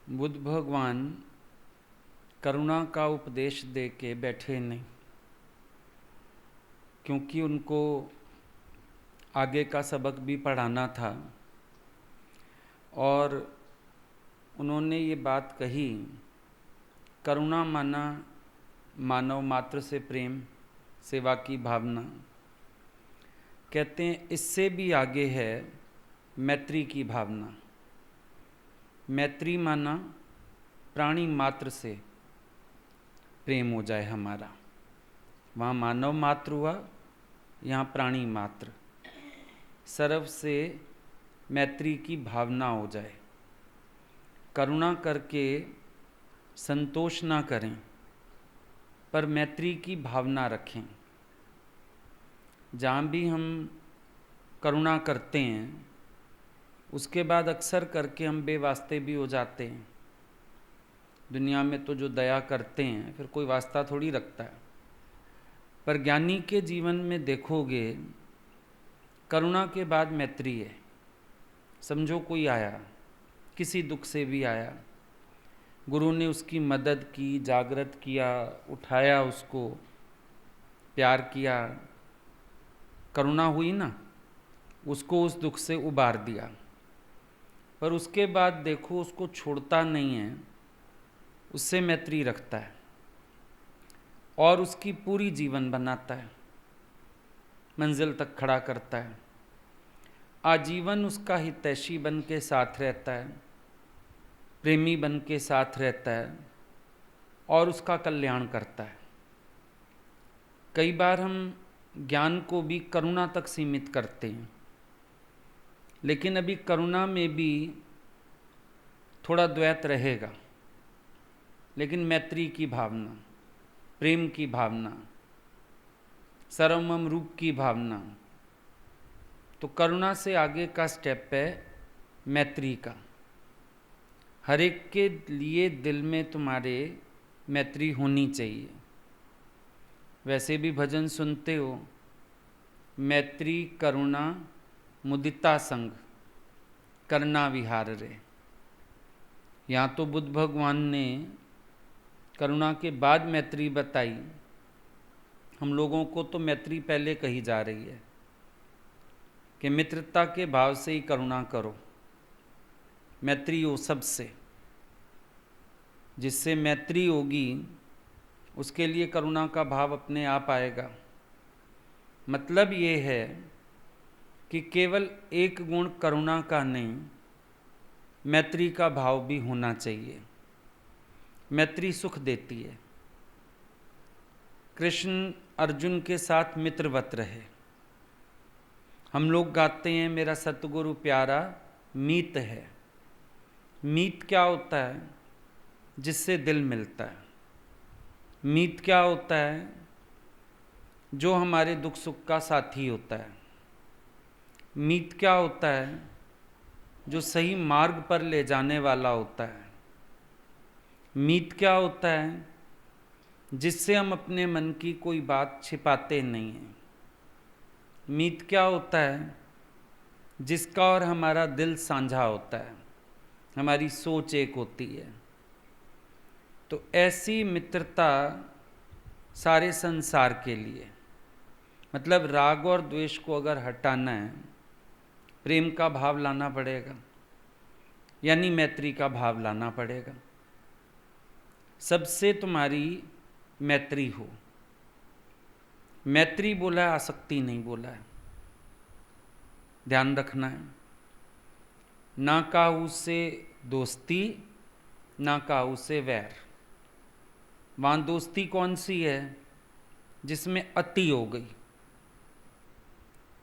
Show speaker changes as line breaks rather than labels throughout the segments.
बुद्ध भगवान करुणा का उपदेश दे के बैठे नहीं, क्योंकि उनको आगे का सबक भी पढ़ाना था। और उन्होंने ये बात कही, करुणा माना मानव मात्र से प्रेम, सेवा की भावना। कहते हैं इससे भी आगे है मैत्री की भावना। मैत्री माना प्राणी मात्र से प्रेम हो जाए हमारा। वहाँ मानव मात्र हुआ, यहाँ प्राणी मात्र। सर्व से मैत्री की भावना हो जाए। करुणा करके संतोष ना करें, पर मैत्री की भावना रखें। जहाँ भी हम करुणा करते हैं, उसके बाद अक्सर करके हम बेवास्ते भी हो जाते हैं। दुनिया में तो जो दया करते हैं फिर कोई वास्ता थोड़ी रखता है, पर ज्ञानी के जीवन में देखोगे करुणा के बाद मैत्री है। समझो कोई आया, किसी दुख से भी आया, गुरु ने उसकी मदद की, जागृत किया, उठाया, उसको प्यार किया, करुणा हुई ना, उसको उस दुख से उबार दिया। पर उसके बाद देखो उसको छोड़ता नहीं है, उससे मैत्री रखता है और उसकी पूरी जीवन बनाता है, मंजिल तक खड़ा करता है। आजीवन उसका हितैषी बन के साथ रहता है, प्रेमी बन के साथ रहता है और उसका कल्याण करता है। कई बार हम ज्ञान को भी करुणा तक सीमित करते हैं, लेकिन अभी करुणा में भी थोड़ा द्वैत रहेगा। लेकिन मैत्री की भावना, प्रेम की भावना, सर्वमम रूप की भावना, तो करुणा से आगे का स्टेप है मैत्री का। हर एक के लिए दिल में तुम्हारे मैत्री होनी चाहिए। वैसे भी भजन सुनते हो, मैत्री करुणा मुदिता संग करना विहार रे। यहाँ तो बुद्ध भगवान ने करुणा के बाद मैत्री बताई, हम लोगों को तो मैत्री पहले कही जा रही है कि मित्रता के भाव से ही करुणा करो। मैत्री हो सबसे, जिससे मैत्री होगी उसके लिए करुणा का भाव अपने आप आएगा। मतलब ये है कि केवल एक गुण करुणा का नहीं, मैत्री का भाव भी होना चाहिए। मैत्री सुख देती है। कृष्ण अर्जुन के साथ मित्रवत रहे। हम लोग गाते हैं मेरा सतगुरु प्यारा मीत है। मीत क्या होता है? जिससे दिल मिलता है। मीत क्या होता है? जो हमारे दुख सुख का साथी होता है। मीत क्या होता है? जो सही मार्ग पर ले जाने वाला होता है। मीत क्या होता है? जिससे हम अपने मन की कोई बात छिपाते नहीं हैं। मीत क्या होता है? जिसका और हमारा दिल साझा होता है, हमारी सोच एक होती है। तो ऐसी मित्रता सारे संसार के लिए, मतलब राग और द्वेष को अगर हटाना है, प्रेम का भाव लाना पड़ेगा, यानी मैत्री का भाव लाना पड़ेगा। सबसे तुम्हारी मैत्री हो। मैत्री बोला है, आसक्ति नहीं बोला है। ध्यान रखना है। ना काहू से दोस्ती, ना काहू से वैर। वहाँ दोस्ती कौन सी है? जिसमें अति हो गई।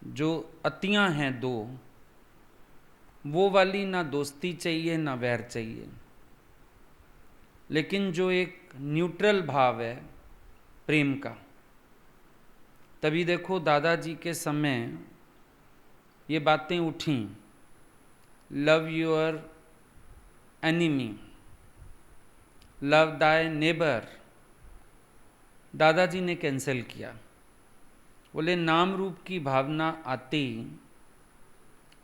जो अतियाँ हैं दो, वो वाली ना दोस्ती चाहिए ना वैर चाहिए। लेकिन जो एक न्यूट्रल भाव है प्रेम का, तभी देखो दादाजी के समय ये बातें उठीं, लव योर एनिमी, लव दाय नेबर। दादाजी ने कैंसिल किया। बोले नाम रूप की भावना आते ही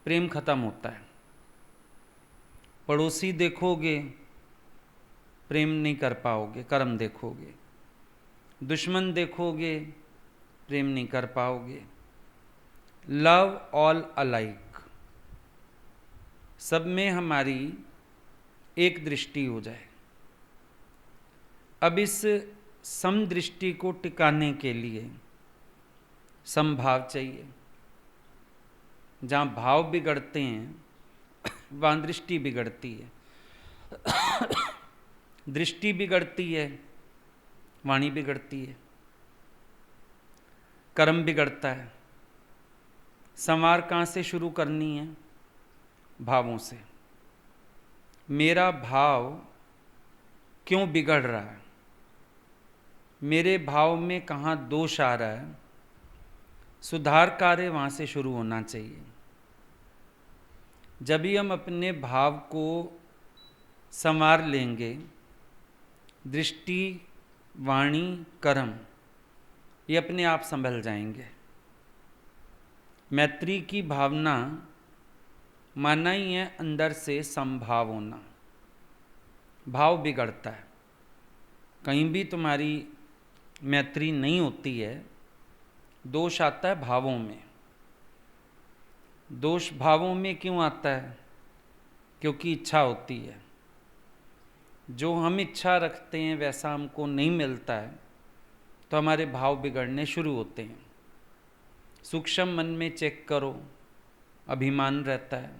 प्रेम खत्म होता है। पड़ोसी देखोगे प्रेम नहीं कर पाओगे, कर्म देखोगे। दुश्मन देखोगे, प्रेम नहीं कर पाओगे। लव ऑल अलाइक, सब में हमारी एक दृष्टि हो जाए। अब इस समदृष्टि को टिकाने के लिए समभाव चाहिए। जहाँ भाव बिगड़ते हैं वहाँ दृष्टि बिगड़ती है, दृष्टि बिगड़ती है, वाणी बिगड़ती है, कर्म बिगड़ता है। संवार कहाँ से शुरू करनी है? भावों से। मेरा भाव क्यों बिगड़ रहा है, मेरे भाव में कहाँ दोष आ रहा है, सुधार कार्य वहाँ से शुरू होना चाहिए। जब ही हम अपने भाव को संवार लेंगे, दृष्टि, वाणी, कर्म ये अपने आप संभल जाएंगे। मैत्री की भावना माना ही है अंदर से समभाव होना। भाव बिगड़ता है, कहीं भी तुम्हारी मैत्री नहीं होती है, दोष आता है भावों में। दोष भावों में क्यों आता है? क्योंकि इच्छा होती है। जो हम इच्छा रखते हैं वैसा हमको नहीं मिलता है तो हमारे भाव बिगड़ने शुरू होते हैं। सूक्ष्म मन में चेक करो, अभिमान रहता है,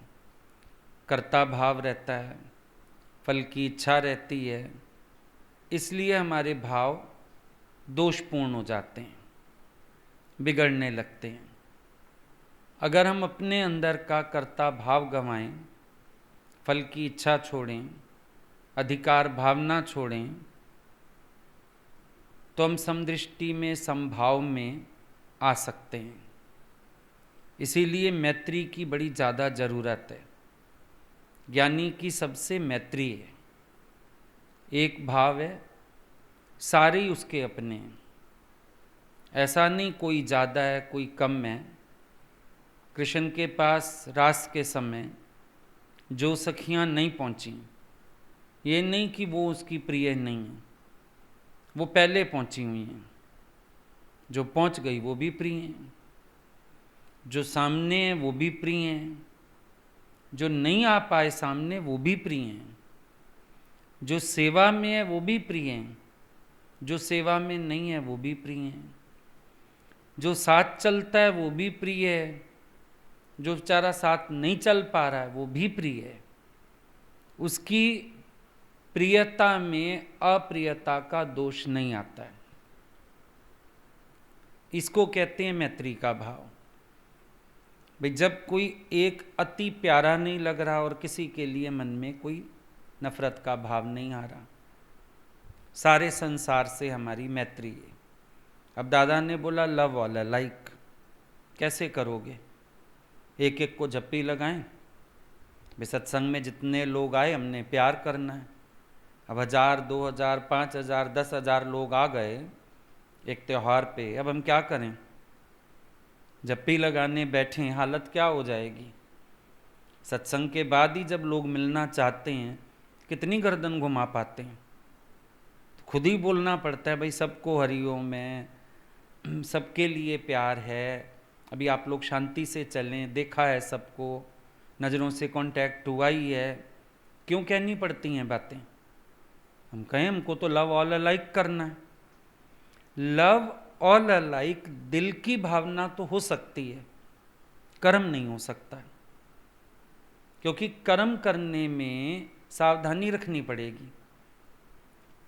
कर्ता भाव रहता है, फल की इच्छा रहती है, इसलिए हमारे भाव दोषपूर्ण हो जाते हैं, बिगड़ने लगते हैं। अगर हम अपने अंदर का कर्ता भाव गंवाएं, फल की इच्छा छोड़ें, अधिकार भावना छोड़ें, तो हम समदृष्टि में, समभाव में आ सकते हैं। इसीलिए मैत्री की बड़ी ज़्यादा ज़रूरत है। ज्ञानी की सबसे मैत्री है, एक भाव है, सारे ही उसके अपने हैं। ऐसा नहीं कोई ज़्यादा है कोई कम है। कृष्ण के पास रास के समय जो सखियां नहीं पहुंची, ये नहीं कि वो उसकी प्रिय नहीं है, वो पहले पहुंची हुई हैं। जो पहुंच गई वो भी प्रिय हैं, जो सामने है वो भी प्रिय हैं, जो नहीं आ पाए सामने वो भी प्रिय हैं, जो सेवा में है वो भी प्रिय हैं, जो सेवा में नहीं है वो भी प्रिय हैं, जो साथ चलता है वो भी प्रिय है, जो बेचारा साथ नहीं चल पा रहा है वो भी प्रिय है। उसकी प्रियता में अप्रियता का दोष नहीं आता है। इसको कहते हैं मैत्री का भाव। भाई जब कोई एक अति प्यारा नहीं लग रहा और किसी के लिए मन में कोई नफरत का भाव नहीं आ रहा, सारे संसार से हमारी मैत्री है। अब दादा ने बोला लव ऑल लाइक, कैसे करोगे? एक एक को झप्पी लगाएं? भाई सत्संग में जितने लोग आए हमने प्यार करना है। अब 1000, 2000, 5000, 10,000 लोग आ गए एक त्यौहार पे, अब हम क्या करें? झप्पी लगाने बैठे, हालत क्या हो जाएगी? सत्संग के बाद ही जब लोग मिलना चाहते हैं कितनी गर्दन घुमा पाते हैं। तो खुद ही बोलना पड़ता है भाई सबको हरिओम है, सबके लिए प्यार है, अभी आप लोग शांति से चलें, देखा है सबको, नज़रों से कांटेक्ट हुआ ही है। क्यों कहनी पड़ती हैं बातें? हम कहें हमको तो लव ऑल अलाइक करना है। लव ऑल अलाइक दिल की भावना तो हो सकती है, कर्म नहीं हो सकता, क्योंकि कर्म करने में सावधानी रखनी पड़ेगी।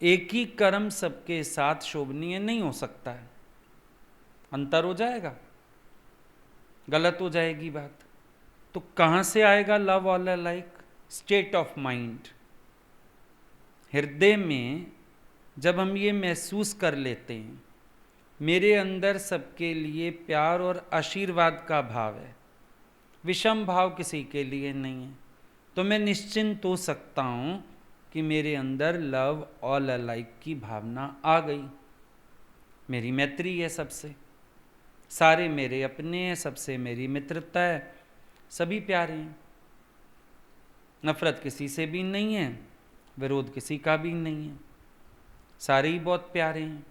एक ही कर्म सबके साथ शोभनीय नहीं हो सकता है, अंतर हो जाएगा, गलत हो जाएगी बात। तो कहाँ से आएगा love all alike? State of mind. हृदय में जब हम ये महसूस कर लेते हैं मेरे अंदर सबके लिए प्यार और आशीर्वाद का भाव है, विषम भाव किसी के लिए नहीं है, तो मैं निश्चिंत हो सकता हूँ कि मेरे अंदर लव ऑल अलाइक की भावना आ गई। मेरी मैत्री है सबसे, सारे मेरे अपने हैं, सबसे मेरी मित्रता है, सभी प्यारे हैं, नफरत किसी से भी नहीं है, विरोध किसी का भी नहीं है, सारे ही बहुत प्यारे हैं।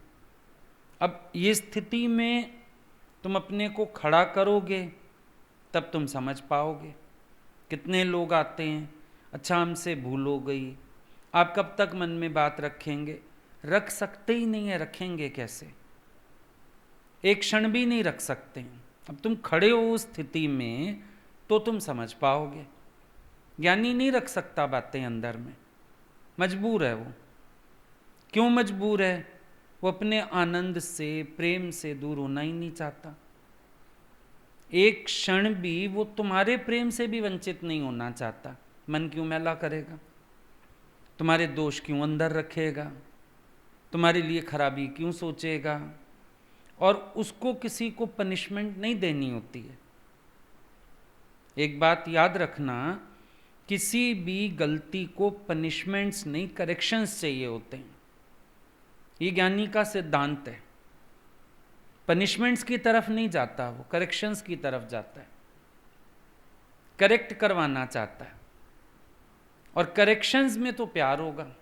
अब ये स्थिति में तुम अपने को खड़ा करोगे तब तुम समझ पाओगे। कितने लोग आते हैं, अच्छा हमसे भूल हो गई, आप कब तक मन में बात रखेंगे? रख सकते ही नहीं है, रखेंगे कैसे? एक क्षण भी नहीं रख सकते हैं। अब तुम खड़े हो उस स्थिति में तो तुम समझ पाओगे। ज्ञानी नहीं रख सकता बातें अंदर में, मजबूर है वो। क्यों मजबूर है? वो अपने आनंद से, प्रेम से दूर होना ही नहीं चाहता। एक क्षण भी वो तुम्हारे प्रेम से भी वंचित नहीं होना चाहता। मन क्यों मैला करेगा? तुम्हारे दोष क्यों अंदर रखेगा? तुम्हारे लिए खराबी क्यों सोचेगा? और उसको किसी को पनिशमेंट नहीं देनी होती है। एक बात याद रखना, किसी भी गलती को पनिशमेंट्स नहीं, करेक्शंस चाहिए होते हैं। ये ज्ञानी का सिद्धांत है। पनिशमेंट्स की तरफ नहीं जाता वो, करेक्शंस की तरफ जाता है। करेक्ट करवाना चाहता है। और करेक्शंस में तो प्यार होगा,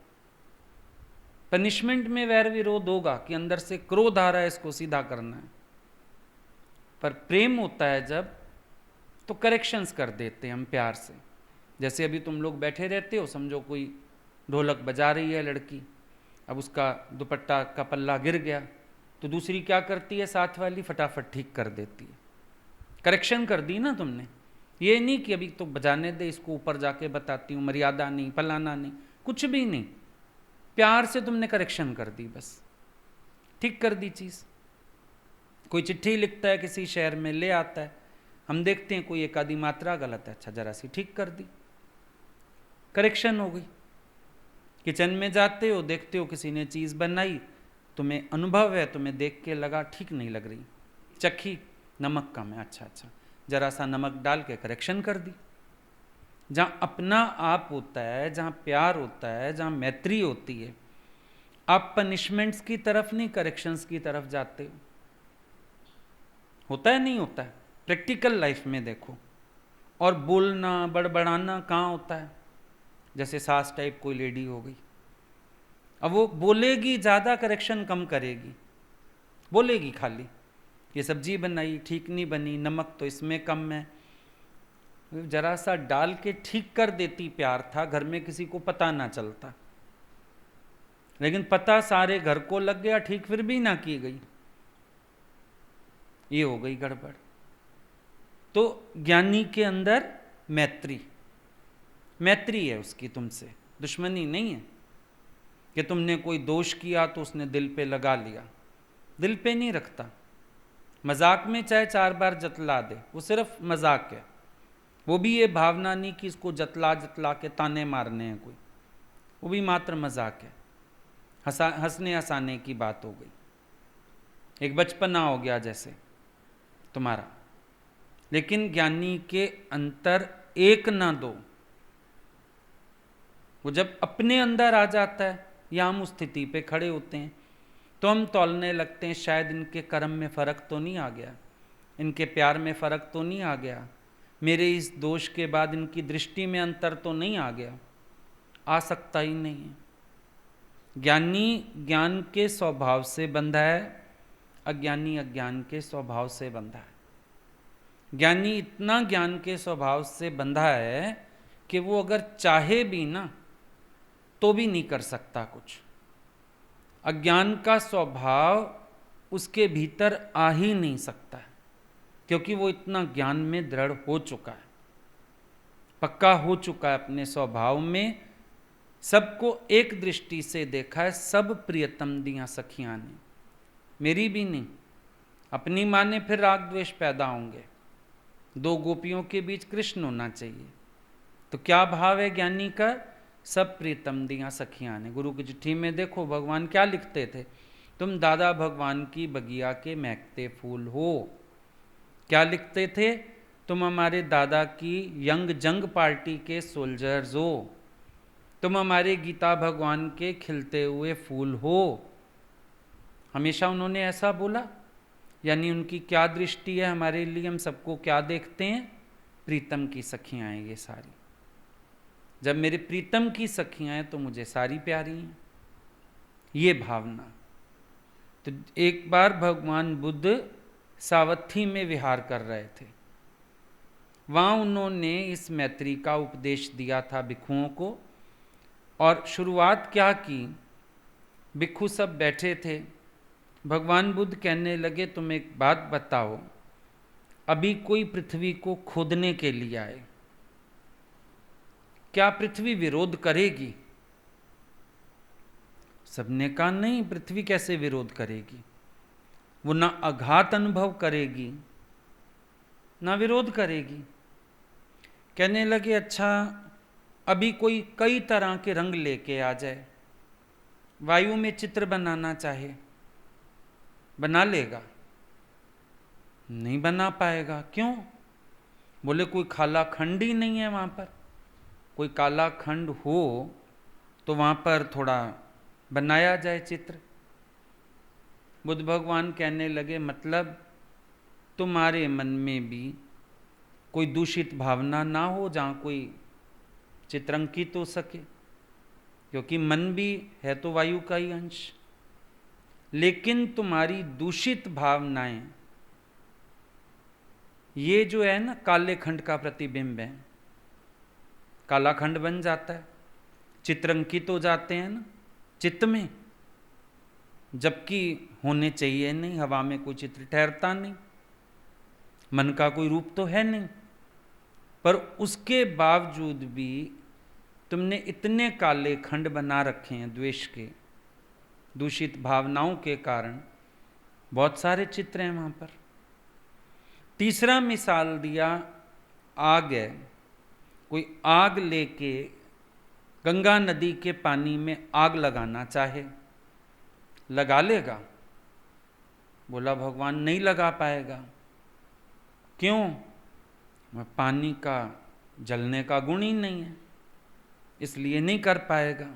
पनिशमेंट में वैर विरोध होगा कि अंदर से क्रोध आ रहा है, इसको सीधा करना है। पर प्रेम होता है जब, तो करेक्शंस कर देते हैं हम प्यार से। जैसे अभी तुम लोग बैठे रहते हो, समझो कोई ढोलक बजा रही है लड़की, अब उसका दुपट्टा का पल्ला गिर गया, तो दूसरी क्या करती है, साथ वाली फटाफट ठीक कर देती है। करेक्शन कर दी ना तुमने। ये नहीं कि अभी तो बजाने दे, इसको ऊपर जाके बताती हूँ, मर्यादा नहीं, फलाना नहीं, कुछ भी नहीं। प्यार से तुमने करेक्शन कर दी, बस ठीक कर दी चीज़। कोई चिट्ठी लिखता है किसी शहर में, ले आता है, हम देखते हैं कोई एक आधी मात्रा गलत है, अच्छा जरा सी ठीक कर दी, करेक्शन हो गई। किचन में जाते हो, देखते हो किसी ने चीज़ बनाई, तुम्हें अनुभव है, तुम्हें देख के लगा ठीक नहीं लग रही, चखी, नमक कम है, अच्छा अच्छा जरा सा नमक डाल के करेक्शन कर दी। जहाँ अपना आप होता है, जहाँ प्यार होता है, जहाँ मैत्री होती है, आप पनिशमेंट्स की तरफ नहीं, करेक्शंस की तरफ जाते हो। होता है नहीं होता है? प्रैक्टिकल लाइफ में देखो। और बोलना बड़बड़ाना कहाँ होता है? जैसे सास टाइप कोई लेडी हो गई, अब वो बोलेगी ज़्यादा, करेक्शन कम करेगी। बोलेगी खाली, ये सब्जी बनाई ठीक नहीं बनी, नमक तो इसमें कम है, जरा सा डाल के ठीक कर देती। प्यार था, घर में किसी को पता ना चलता। लेकिन पता सारे घर को लग गया, ठीक फिर भी ना की गई, ये हो गई गड़बड़। तो ज्ञानी के अंदर मैत्री, मैत्री है उसकी तुमसे, दुश्मनी नहीं है कि तुमने कोई दोष किया तो उसने दिल पे लगा लिया। दिल पे नहीं रखता। मजाक में चाहे 4 बार जतला दे, वो सिर्फ मजाक है। वो भी ये भावना नहीं कि इसको जतला जतला के ताने मारने हैं कोई, वो भी मात्र मजाक है, हंसने हंसाने की बात हो गई, एक बचपना हो गया जैसे तुम्हारा। लेकिन ज्ञानी के अंतर एक ना दो, वो जब अपने अंदर आ जाता है, या हम उस स्थिति पे खड़े होते हैं तो हम तौलने लगते हैं, शायद इनके कर्म में फ़र्क तो नहीं आ गया, इनके प्यार में फ़र्क तो नहीं आ गया, मेरे इस दोष के बाद इनकी दृष्टि में अंतर तो नहीं आ गया। आ सकता ही नहीं है। ज्ञानी ज्ञान के स्वभाव से बंधा है, अज्ञानी अज्ञान के स्वभाव से बंधा है। ज्ञानी इतना ज्ञान के स्वभाव से बंधा है कि वो अगर चाहे भी ना तो भी नहीं कर सकता कुछ। अज्ञान का स्वभाव उसके भीतर आ ही नहीं सकता है, क्योंकि वो इतना ज्ञान में दृढ़ हो चुका है, पक्का हो चुका है अपने स्वभाव में। सबको एक दृष्टि से देखा है, सब प्रियतम दियां सखियां ने, मेरी भी नहीं, अपनी माने फिर राग द्वेष पैदा होंगे। 2 गोपियों के बीच कृष्ण होना चाहिए, तो क्या भाव है ज्ञानी का? सब प्रीतम दियां सखियां ने। गुरु की चिट्ठी में देखो भगवान क्या लिखते थे, तुम दादा भगवान की बगिया के महकते फूल हो। क्या लिखते थे? तुम हमारे दादा की यंग जंग पार्टी के सोल्जर्स हो, तुम हमारे गीता भगवान के खिलते हुए फूल हो। हमेशा उन्होंने ऐसा बोला। यानी उनकी क्या दृष्टि है हमारे लिए, हम सबको क्या देखते हैं? प्रीतम की सखियां हैं ये सारी। जब मेरे प्रीतम की सखियां हैं तो मुझे सारी प्यारी हैं, ये भावना। तो एक बार भगवान बुद्ध सावत्थी में विहार कर रहे थे, वहाँ उन्होंने इस मैत्री का उपदेश दिया था भिक्षुओं को। और शुरुआत क्या की, भिक्षु सब बैठे थे, भगवान बुद्ध कहने लगे तुम एक बात बताओ, अभी कोई पृथ्वी को खोदने के लिए आए, क्या पृथ्वी विरोध करेगी? सबने कहा नहीं, पृथ्वी कैसे विरोध करेगी, वो ना आघात अनुभव करेगी ना विरोध करेगी। कहने लगे अच्छा, अभी कोई कई तरह के रंग लेके आ जाए, वायु में चित्र बनाना चाहे, बना लेगा? नहीं बना पाएगा। क्यों? बोले कोई काला खंड ही नहीं है वहाँ पर, कोई काला खंड हो तो वहाँ पर थोड़ा बनाया जाए चित्र। बुद्ध भगवान कहने लगे मतलब तुम्हारे मन में भी कोई दूषित भावना ना हो जहाँ कोई चित्रांकित हो सके, क्योंकि मन भी है तो वायु का ही अंश। लेकिन तुम्हारी दूषित भावनाएं, ये जो है ना काले खंड का प्रतिबिंब है, काला खंड बन जाता है, चित्रांकित हो जाते हैं ना चित्त में, जबकि होने चाहिए नहीं, हवा में कोई चित्र ठहरता नहीं, मन का कोई रूप तो है नहीं, पर उसके बावजूद भी तुमने इतने काले खंड बना रखे हैं द्वेष के, दूषित भावनाओं के कारण बहुत सारे चित्र हैं वहाँ पर। तीसरा मिसाल दिया, आग है, कोई आग लेके गंगा नदी के पानी में आग लगाना चाहे, लगा लेगा? बोला भगवान नहीं लगा पाएगा। क्यों? पानी का जलने का गुण ही नहीं है, इसलिए नहीं कर पाएगा।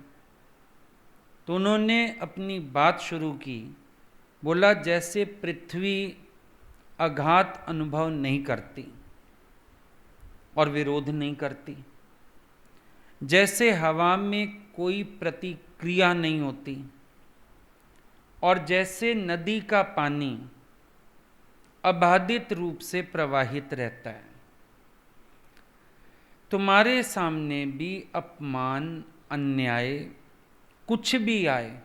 तो उन्होंने अपनी बात शुरू की, बोला जैसे पृथ्वी आघात अनुभव नहीं करती और विरोध नहीं करती, जैसे हवा में कोई प्रतिक्रिया नहीं होती, और जैसे नदी का पानी अबाधित रूप से प्रवाहित रहता है, तुम्हारे सामने भी अपमान, अन्याय कुछ भी आए,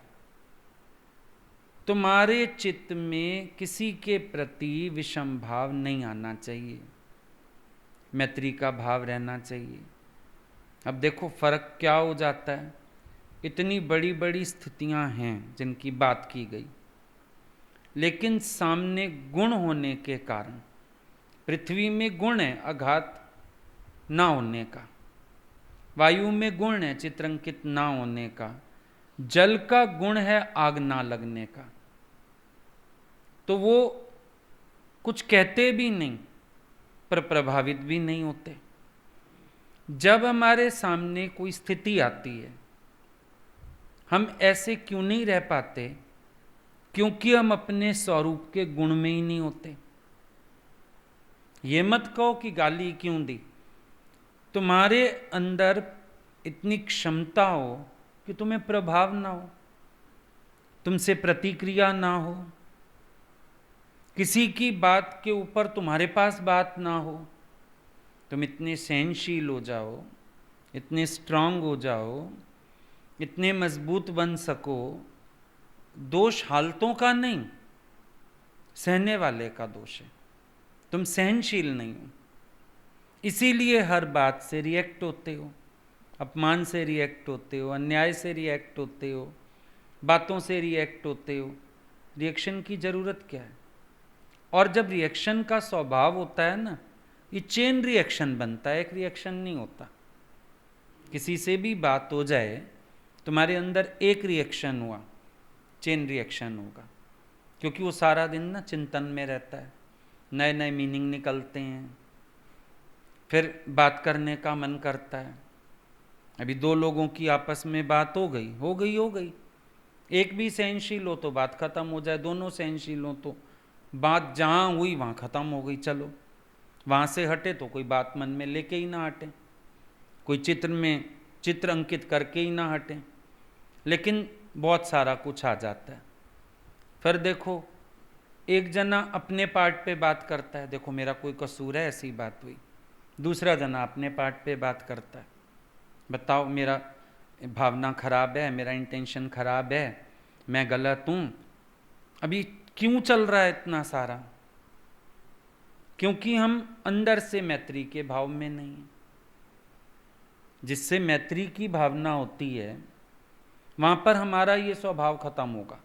तुम्हारे चित्त में किसी के प्रति विषम भाव नहीं आना चाहिए, मैत्री का भाव रहना चाहिए। अब देखो फर्क क्या हो जाता है, इतनी बड़ी बड़ी स्थितियां हैं जिनकी बात की गई, लेकिन सामने गुण होने के कारण, पृथ्वी में गुण है आघात ना होने का, वायु में गुण है चित्रांकित ना होने का, जल का गुण है आग ना लगने का, तो वो कुछ कहते भी नहीं पर प्रभावित भी नहीं होते। जब हमारे सामने कोई स्थिति आती है, हम ऐसे क्यों नहीं रह पाते? क्योंकि हम अपने स्वरूप के गुण में ही नहीं होते। ये मत कहो कि गाली क्यों दी, तुम्हारे अंदर इतनी क्षमता हो कि तुम्हें प्रभाव ना हो, तुमसे प्रतिक्रिया ना हो, किसी की बात के ऊपर तुम्हारे पास बात ना हो, तुम इतने सहनशील हो जाओ, इतने स्ट्रांग हो जाओ, इतने मजबूत बन सको। दोष हालतों का नहीं, सहने वाले का दोष है, तुम सहनशील नहीं हो, इसीलिए हर बात से रिएक्ट होते हो, अपमान से रिएक्ट होते हो, अन्याय से रिएक्ट होते हो, बातों से रिएक्ट होते हो। रिएक्शन की ज़रूरत क्या है? और जब रिएक्शन का स्वभाव होता है ना, ये चेन रिएक्शन बनता है, एक रिएक्शन नहीं होता। किसी से भी बात हो जाए, तुम्हारे अंदर एक रिएक्शन हुआ, चेन रिएक्शन होगा, क्योंकि वो सारा दिन ना चिंतन में रहता है, नए नए मीनिंग निकलते हैं, फिर बात करने का मन करता है। अभी दो लोगों की आपस में बात हो गई, एक भी सहनशील हो तो बात खत्म हो जाए, दोनों सहनशील हो तो बात जहाँ हुई वहाँ खत्म हो गई, चलो वहाँ से हटे तो कोई बात मन में लेके ही ना हटे। कोई चित्र में चित्र अंकित करके ही ना हटें, लेकिन बहुत सारा कुछ आ जाता है। फिर देखो, एक जना अपने पार्ट पे बात करता है, देखो मेरा कोई कसूर है, ऐसी बात हुई। दूसरा जना अपने पार्ट पे बात करता है, बताओ मेरा भावना खराब है, मेरा इंटेंशन खराब है, मैं गलत हूँ। अभी क्यों चल रहा है इतना सारा? क्योंकि हम अंदर से मैत्री के भाव में नहीं हैं। जिससे मैत्री की भावना होती है वहां पर हमारा ये स्वभाव खत्म होगा।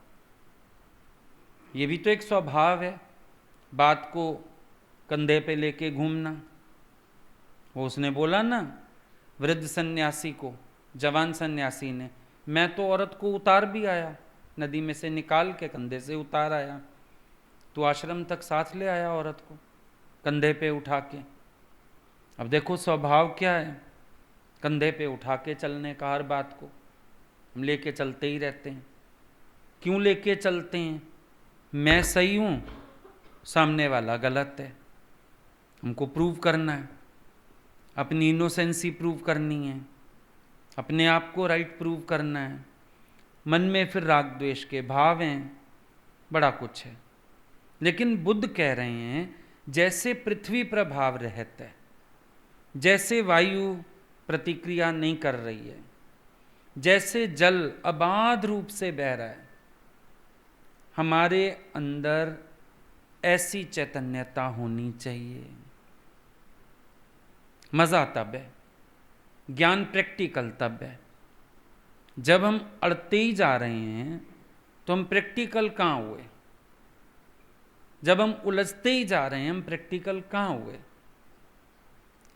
ये भी तो एक स्वभाव है, बात को कंधे पे लेके घूमना। वो उसने बोला ना वृद्ध सन्यासी को, जवान सन्यासी ने, मैं तो औरत को उतार भी आया, नदी में से निकाल के कंधे से उतार आया, तो आश्रम तक साथ ले आया औरत को कंधे पे उठा के। अब देखो स्वभाव क्या है, कंधे पे उठा के चलने का। हर बात को हम लेके चलते ही रहते हैं। क्यों लेके चलते हैं? मैं सही हूँ, सामने वाला गलत है। हमको प्रूव करना है, अपनी इनोसेंसी प्रूव करनी है, अपने आप को राइट प्रूव करना है। मन में फिर राग द्वेष के भाव हैं, बड़ा कुछ है। लेकिन बुद्ध कह रहे हैं जैसे पृथ्वी प्रभाव रहता है, जैसे वायु प्रतिक्रिया नहीं कर रही है, जैसे जल अबाध रूप से बह रहा है, हमारे अंदर ऐसी चैतन्यता होनी चाहिए। मजा तब है, ज्ञान प्रैक्टिकल तब है। जब हम अड़ते ही जा रहे हैं तो हम प्रैक्टिकल कहाँ हुए? जब हम उलझते ही जा रहे हैं हम प्रैक्टिकल कहाँ हुए?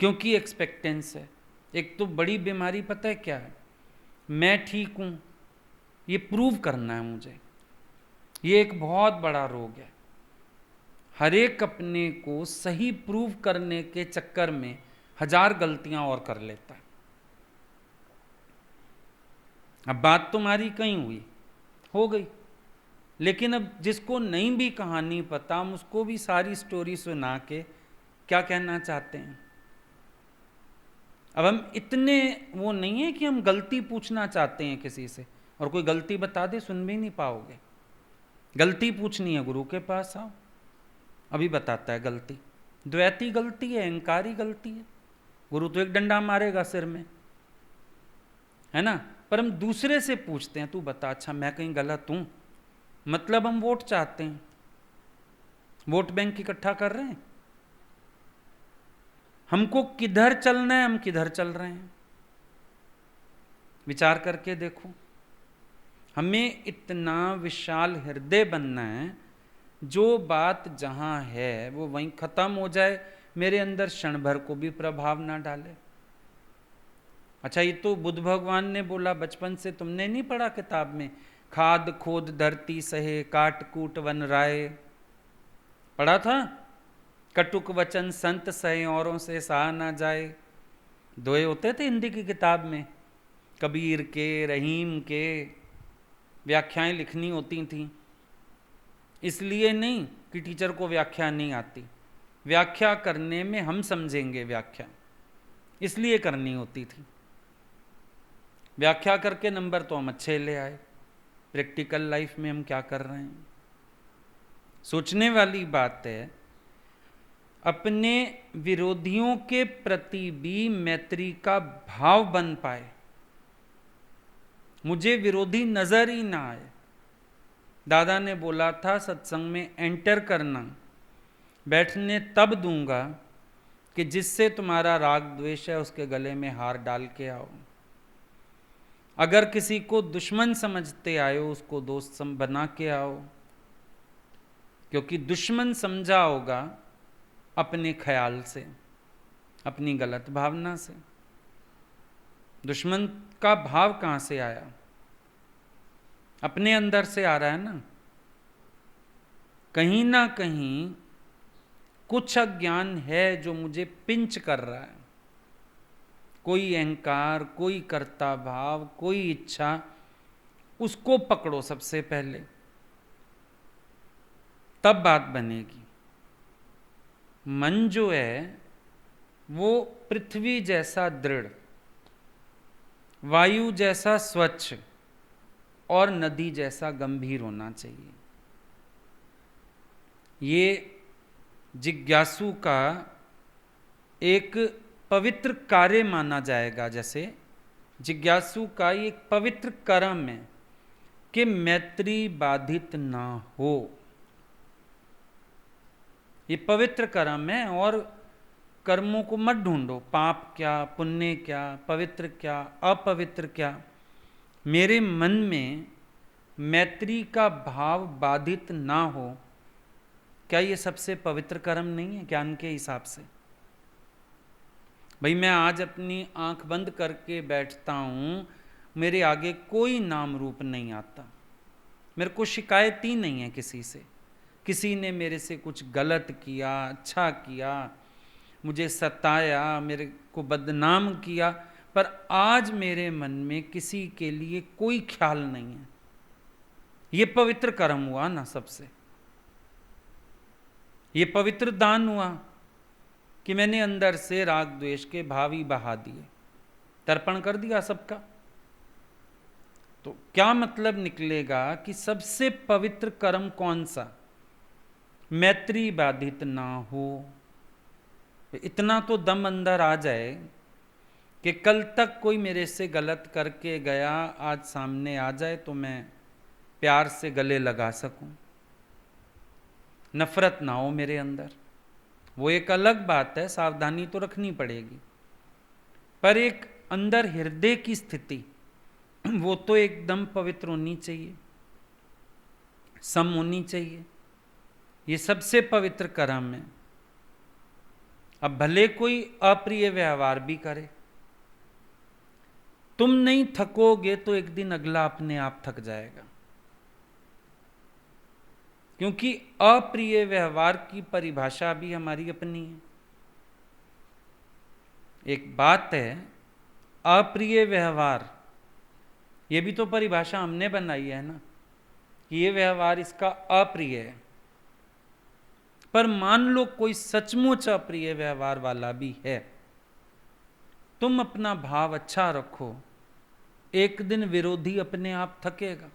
क्योंकि एक्सपेक्टेंस है। एक तो बड़ी बीमारी पता है क्या है? मैं ठीक हूं, ये प्रूव करना है मुझे। ये एक बहुत बड़ा रोग है। हर एक अपने को सही प्रूव करने के चक्कर में हजार गलतियां और कर लेता है। अब बात तुम्हारी कहीं हुई, हो गई, लेकिन अब जिसको नहीं भी कहानी पता, हम उसको भी सारी स्टोरी सुना के क्या कहना चाहते हैं। अब हम इतने वो नहीं है कि हम गलती पूछना चाहते हैं किसी से, और कोई गलती बता दे सुन भी नहीं पाओगे। गलती पूछनी है गुरु के पास आओ, अभी बताता है गलती। द्वैती गलती है, अहंकारी गलती है। गुरु तो एक डंडा मारेगा सिर में, है ना। पर हम दूसरे से पूछते हैं, तू बता, अच्छा मैं कहीं गलत हूं? मतलब हम वोट चाहते हैं, वोट बैंक इकट्ठा कर रहे हैं। हमको किधर चलना है, हम किधर चल रहे हैं, विचार करके देखो। हमें इतना विशाल हृदय बनना है, जो बात जहां है वो वहीं खत्म हो जाए, मेरे अंदर क्षण भर को भी प्रभाव ना डाले। अच्छा, ये तो बुद्ध भगवान ने बोला, बचपन से तुमने नहीं पढ़ा किताब में? खाद खोद धरती सहे, काट कूट वन राय, पढ़ा था? कटुक वचन संत सहे, औरों से सहा ना जाए। दोए होते थे हिंदी की किताब में, कबीर के, रहीम के व्याख्याएं लिखनी होती थी। इसलिए नहीं कि टीचर को व्याख्या नहीं आती, व्याख्या करने में हम समझेंगे व्याख्या, इसलिए करनी होती थी। व्याख्या करके नंबर तो हम अच्छे ले आए। प्रैक्टिकल लाइफ में हम क्या कर रहे हैं? सोचने वाली बात है। अपने विरोधियों के प्रति भी मैत्री का भाव बन पाए, मुझे विरोधी नजर ही ना आए। दादा ने बोला था सत्संग में एंटर करना, बैठने तब दूंगा कि जिससे तुम्हारा राग द्वेष है उसके गले में हार डाल के आओ। अगर किसी को दुश्मन समझते आए हो, उसको दोस्त बना के आओ, क्योंकि दुश्मन समझा होगा अपने ख्याल से, अपनी गलत भावना से। दुश्मन का भाव कहां से आया? अपने अंदर से आ रहा है ना। कहीं ना कहीं कुछ अज्ञान है जो मुझे पिंच कर रहा है। कोई अहंकार, कोई कर्ता भाव, कोई इच्छा, उसको पकड़ो सबसे पहले, तब बात बनेगी। मन जो है वो पृथ्वी जैसा दृढ़, वायु जैसा स्वच्छ और नदी जैसा गंभीर होना चाहिए। ये जिज्ञासु का एक पवित्र कार्य माना जाएगा। जैसे जिज्ञासु का एक पवित्र कर्म है कि मैत्री बाधित ना हो। ये पवित्र कर्म है, और कर्मों को मत ढूंढो, पाप क्या, पुण्य क्या, पवित्र क्या, अपवित्र क्या। मेरे मन में मैत्री का भाव बाधित ना हो, क्या ये सबसे पवित्र कर्म नहीं है ज्ञान के हिसाब से? भाई मैं आज अपनी आंख बंद करके बैठता हूं, मेरे आगे कोई नाम रूप नहीं आता, मेरे को शिकायत ही नहीं है किसी से, किसी ने मेरे से कुछ गलत किया, अच्छा किया, मुझे सताया, मेरे को बदनाम किया, पर आज मेरे मन में किसी के लिए कोई ख्याल नहीं है। ये पवित्र कर्म हुआ ना सबसे। ये पवित्र दान हुआ कि मैंने अंदर से राग द्वेष के भाव ही बहा दिए, तर्पण कर दिया सबका। तो क्या मतलब निकलेगा कि सबसे पवित्र कर्म कौन सा? मैत्री बाधित ना हो। इतना तो दम अंदर आ जाए कि कल तक कोई मेरे से गलत करके गया, आज सामने आ जाए तो मैं प्यार से गले लगा सकूं, नफरत ना हो मेरे अंदर। वो एक अलग बात है, सावधानी तो रखनी पड़ेगी, पर एक अंदर हृदय की स्थिति वो तो एकदम पवित्र होनी चाहिए, सम होनी चाहिए। ये सबसे पवित्र कर्म है। अब भले कोई अप्रिय व्यवहार भी करे, तुम नहीं थकोगे तो एक दिन अगला अपने आप थक जाएगा, क्योंकि अप्रिय व्यवहार की परिभाषा भी हमारी अपनी है। एक बात है अप्रिय व्यवहार, ये भी तो परिभाषा हमने बनाई है ना कि ये व्यवहार इसका अप्रिय है। पर मान लो कोई सचमुच अप्रिय व्यवहार वाला भी है, तुम अपना भाव अच्छा रखो, एक दिन विरोधी अपने आप थकेगा।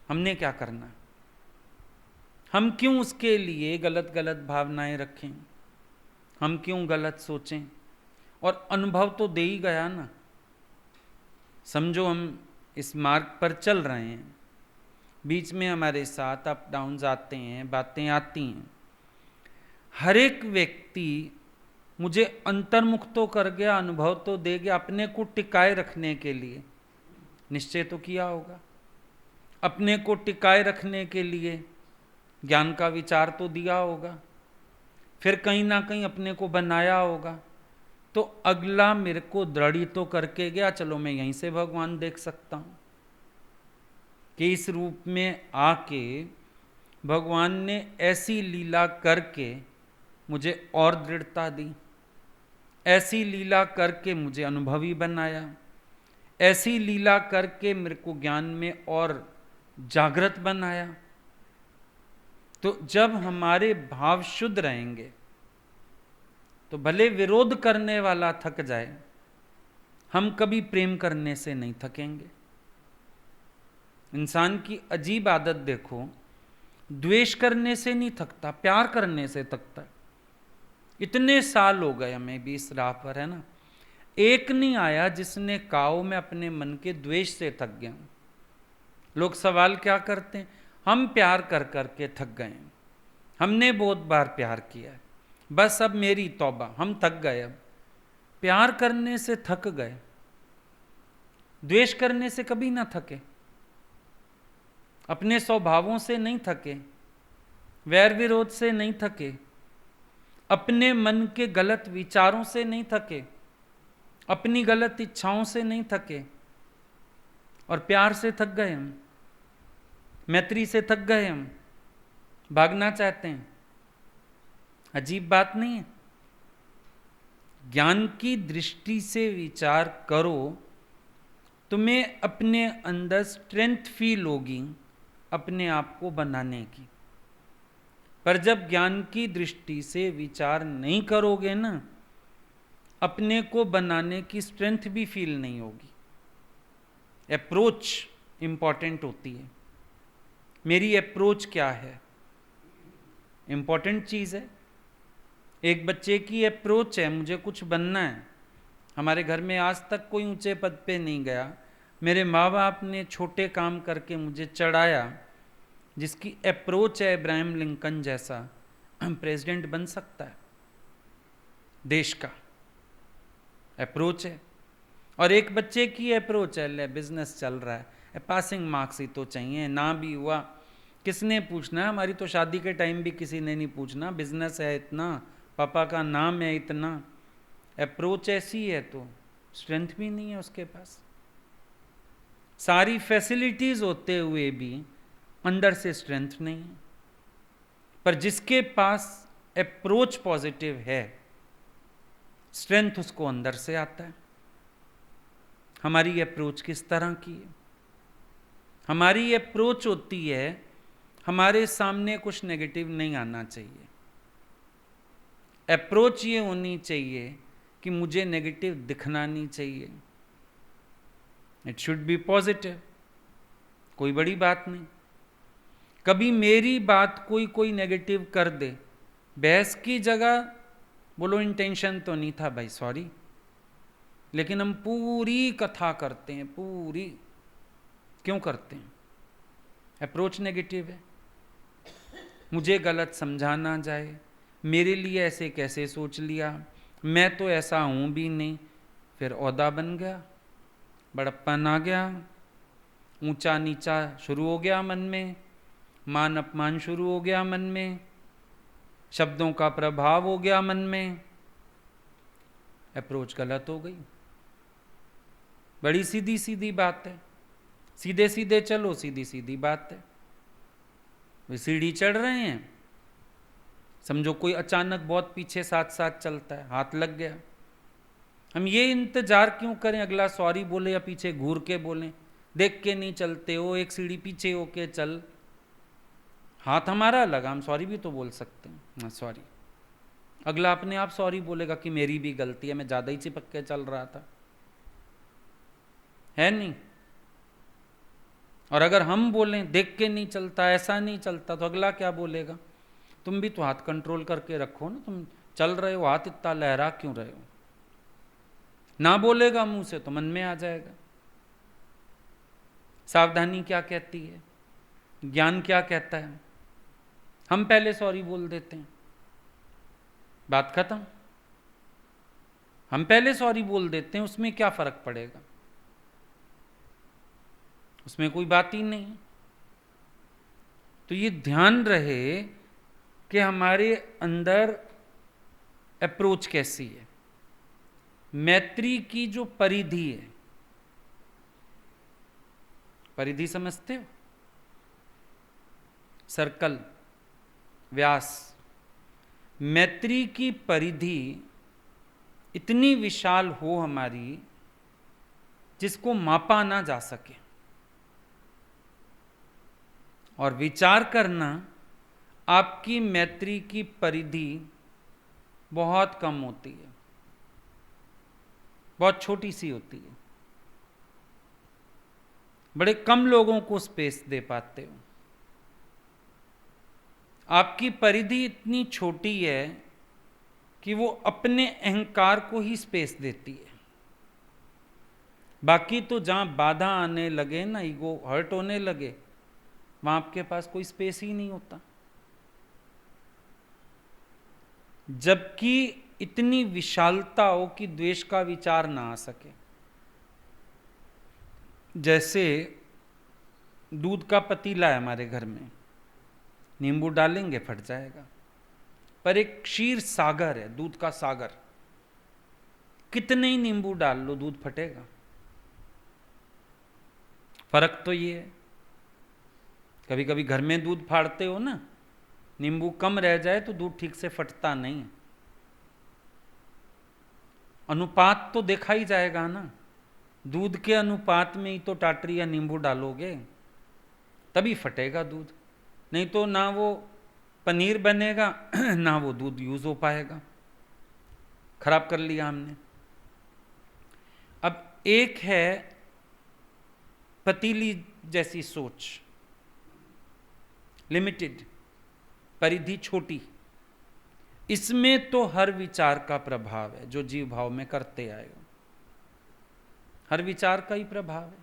हमने क्या करना? हम क्यों उसके लिए गलत गलत भावनाएं रखें? हम क्यों गलत सोचें? और अनुभव तो दे ही गया ना। समझो हम इस मार्ग पर चल रहे हैं, बीच में हमारे साथ अप डाउन आते हैं, बातें आती हैं। हर एक व्यक्ति मुझे अंतर्मुख तो कर गया, अनुभव तो दे गया, अपने को टिकाए रखने के लिए निश्चय तो किया होगा, अपने को टिकाए रखने के लिए ज्ञान का विचार तो दिया होगा, फिर कहीं ना कहीं अपने को बनाया होगा। तो अगला मेरे को दृढ़ तो करके गया, चलो मैं यहीं से भगवान देख सकता हूं कि इस रूप में आके भगवान ने ऐसी लीला करके मुझे और दृढ़ता दी, ऐसी लीला करके मुझे अनुभवी बनाया, ऐसी लीला करके मेरे को ज्ञान में और जागृत बनाया। तो जब हमारे भाव शुद्ध रहेंगे तो भले विरोध करने वाला थक जाए, हम कभी प्रेम करने से नहीं थकेंगे। इंसान की अजीब आदत देखो, द्वेष करने से नहीं थकता, प्यार करने से थकता। इतने साल हो गए हमें भी इस राह पर, है ना, एक नहीं आया जिसने कहा मैं अपने मन के द्वेष से थक गया हूं। लोग सवाल क्या करते हैं? हम प्यार कर करके थक गए हैं, हमने बहुत बार प्यार किया है, बस अब मेरी तौबा, हम थक गए। अब प्यार करने से थक गए, द्वेष करने से कभी ना थके, अपने स्वभावों से नहीं थके, वैर विरोध से नहीं थके, अपने मन के गलत विचारों से नहीं थके, अपनी गलत इच्छाओं से नहीं थके, और प्यार से थक गए हम, मैत्री से थक गए हम, भागना चाहते हैं। अजीब बात नहीं है? ज्ञान की दृष्टि से विचार करो, तुम्हें अपने अंदर स्ट्रेंथ फील होगी अपने आप को बनाने की। पर जब ज्ञान की दृष्टि से विचार नहीं करोगे ना, अपने को बनाने की स्ट्रेंथ भी फील नहीं होगी। अप्रोच इंपॉर्टेंट होती है। मेरी अप्रोच क्या है, इंपॉर्टेंट चीज़ है। एक बच्चे की अप्रोच है, मुझे कुछ बनना है। हमारे घर में आज तक कोई ऊंचे पद पे नहीं गया, मेरे माँ बाप ने छोटे काम करके मुझे चढ़ाया। जिसकी अप्रोच है इब्राहिम लिंकन जैसा प्रेसिडेंट बन सकता है, देश का अप्रोच है। और एक बच्चे की अप्रोच है, ले बिजनेस चल रहा है, पासिंग मार्क्स ही तो चाहिए, ना भी हुआ किसने पूछना। हमारी तो शादी के टाइम भी किसी ने नहीं पूछना, बिजनेस है इतना, पापा का नाम है इतना। अप्रोच ऐसी है तो स्ट्रेंथ भी नहीं है उसके पास। सारी फैसिलिटीज होते हुए भी अंदर से स्ट्रेंथ नहीं है। पर जिसके पास अप्रोच पॉजिटिव है, स्ट्रेंथ उसको अंदर से आता है। हमारी अप्रोच किस तरह की है? हमारी अप्रोच होती है, हमारे सामने कुछ नेगेटिव नहीं आना चाहिए। अप्रोच ये होनी चाहिए कि मुझे नेगेटिव दिखना नहीं चाहिए। इट शुड बी पॉजिटिव, कोई बड़ी बात नहीं। कभी मेरी बात कोई नेगेटिव कर दे, बहस की जगह बोलो इंटेंशन तो नहीं था भाई, सॉरी। लेकिन हम पूरी कथा करते हैं, पूरी क्यों करते हैं? अप्रोच नेगेटिव है। मुझे गलत समझा ना जाए, मेरे लिए ऐसे कैसे सोच लिया, मैं तो ऐसा हूं भी नहीं। फिर औदा बन गया, बड़प्पन आ गया, ऊंचा नीचा शुरू हो गया मन में, मान अपमान शुरू हो गया मन में, शब्दों का प्रभाव हो गया मन में। अप्रोच गलत हो गई। बड़ी सीधी सीधी बात है, सीधे सीधे चलो, सीधी सीधी बात है। वे सीढ़ी चढ़ रहे हैं, समझो कोई अचानक बहुत पीछे साथ साथ चलता है, हाथ लग गया। हम ये इंतजार क्यों करें अगला सॉरी बोले या पीछे घूर के बोले? देख के नहीं चलते हो, एक सीढ़ी पीछे होके चल। हाथ हमारा लगा, हम सॉरी भी तो बोल सकते हैं, सॉरी। अगला अपने आप सॉरी बोलेगा कि मेरी भी गलती है, मैं ज़्यादा ही चिपक के चल रहा था, है नहीं? और अगर हम बोलें देख के नहीं चलता, ऐसा नहीं चलता, तो अगला क्या बोलेगा? तुम भी तो हाथ कंट्रोल करके रखो ना, तुम चल रहे हो, हाथ इतना लहरा क्यों रहे हो? ना बोलेगा मुंह से तो मन में आ जाएगा। सावधानी क्या कहती है, ज्ञान क्या कहता है? हम पहले सॉरी बोल देते हैं, बात खत्म। हम पहले सॉरी बोल देते हैं, उसमें क्या फर्क पड़ेगा? उसमें कोई बात ही नहीं। तो ये ध्यान रहे कि हमारे अंदर अप्रोच कैसी है। मैत्री की जो परिधि है, परिधि समझते हो? सर्कल, व्यास। मैत्री की परिधि इतनी विशाल हो हमारी, जिसको मापा ना जा सके। और विचार करना, आपकी मैत्री की परिधि बहुत कम होती है, बहुत छोटी सी होती है। बड़े कम लोगों को स्पेस दे पाते हो। आपकी परिधि इतनी छोटी है कि वो अपने अहंकार को ही स्पेस देती है। बाकी तो जहां बाधा आने लगे ना, ईगो हर्ट होने लगे, वहां आपके पास कोई स्पेस ही नहीं होता। जबकि इतनी विशालता हो कि द्वेष का विचार ना आ सके। जैसे दूध का पतीला है हमारे घर में, नींबू डालेंगे फट जाएगा। पर एक क्षीर सागर है, दूध का सागर, कितने ही नींबू डाल लो दूध फटेगा। फर्क तो ये है। कभी कभी घर में दूध फाड़ते हो ना, नींबू कम रह जाए तो दूध ठीक से फटता नहीं है। अनुपात तो देखा ही जाएगा ना, दूध के अनुपात में ही तो टाटरी या नींबू डालोगे तभी फटेगा दूध, नहीं तो ना वो पनीर बनेगा ना वो दूध यूज हो पाएगा। खराब कर लिया हमने। एक है पतीली जैसी सोच, लिमिटेड, परिधि छोटी। इसमें तो हर विचार का प्रभाव है, जो जीव भाव में करते आए हो, हर विचार का ही प्रभाव है।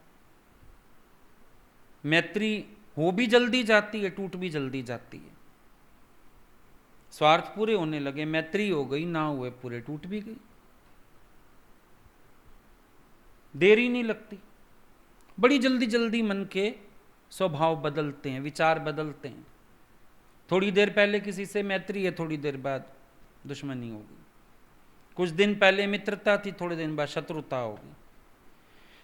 मैत्री हो भी जल्दी जाती है, टूट भी जल्दी जाती है। स्वार्थ पूरे होने लगे, मैत्री हो गई, ना हुए पूरे, टूट भी गई। देरी नहीं लगती, बड़ी जल्दी जल्दी मन के स्वभाव बदलते हैं, विचार बदलते हैं। थोड़ी देर पहले किसी से मैत्री है, थोड़ी देर बाद दुश्मनी होगी। कुछ दिन पहले मित्रता थी, थोड़े दिन बाद शत्रुता होगी।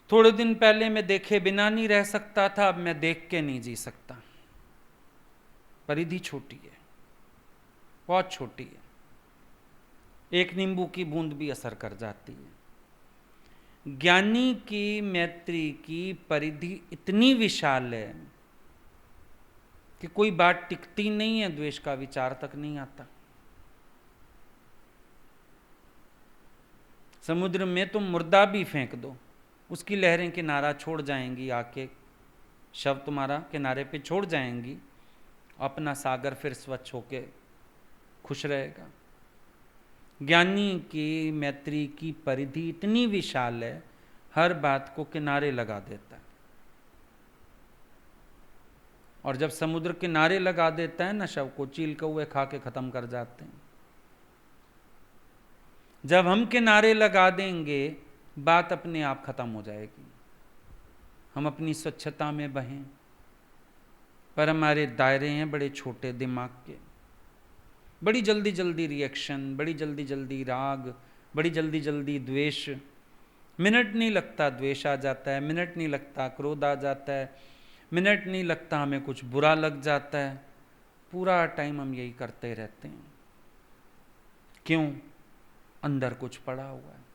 थोड़े दिन पहले मैं देखे बिना नहीं रह सकता था, अब मैं देख के नहीं जी सकता। परिधि छोटी है, बहुत छोटी है। एक नींबू की बूंद भी असर कर जाती है। ज्ञानी की मैत्री की परिधि इतनी विशाल है कि कोई बात टिकती नहीं है, द्वेष का विचार तक नहीं आता। समुद्र में तुम मुर्दा भी फेंक दो, उसकी लहरें किनारा छोड़ जाएंगी, आके शव तुम्हारा किनारे पे छोड़ जाएंगी, अपना सागर फिर स्वच्छ होके खुश रहेगा। ज्ञानी की मैत्री की परिधि इतनी विशाल है, हर बात को किनारे लगा देता है। और जब समुद्र किनारे लगा देता है ना, शव को चील कौवे खा के खत्म कर जाते हैं। जब हम किनारे लगा देंगे, बात अपने आप खत्म हो जाएगी। हम अपनी स्वच्छता में बहें, पर हमारे दायरे हैं बड़े छोटे दिमाग के। बड़ी जल्दी जल्दी रिएक्शन, बड़ी जल्दी जल्दी राग, बड़ी जल्दी जल्दी द्वेष। मिनट नहीं लगता द्वेष आ जाता है, मिनट नहीं लगता क्रोध आ जाता है, मिनट नहीं लगता हमें कुछ बुरा लग जाता है। पूरा टाइम हम यही करते रहते हैं। क्यों? अंदर कुछ पड़ा हुआ है।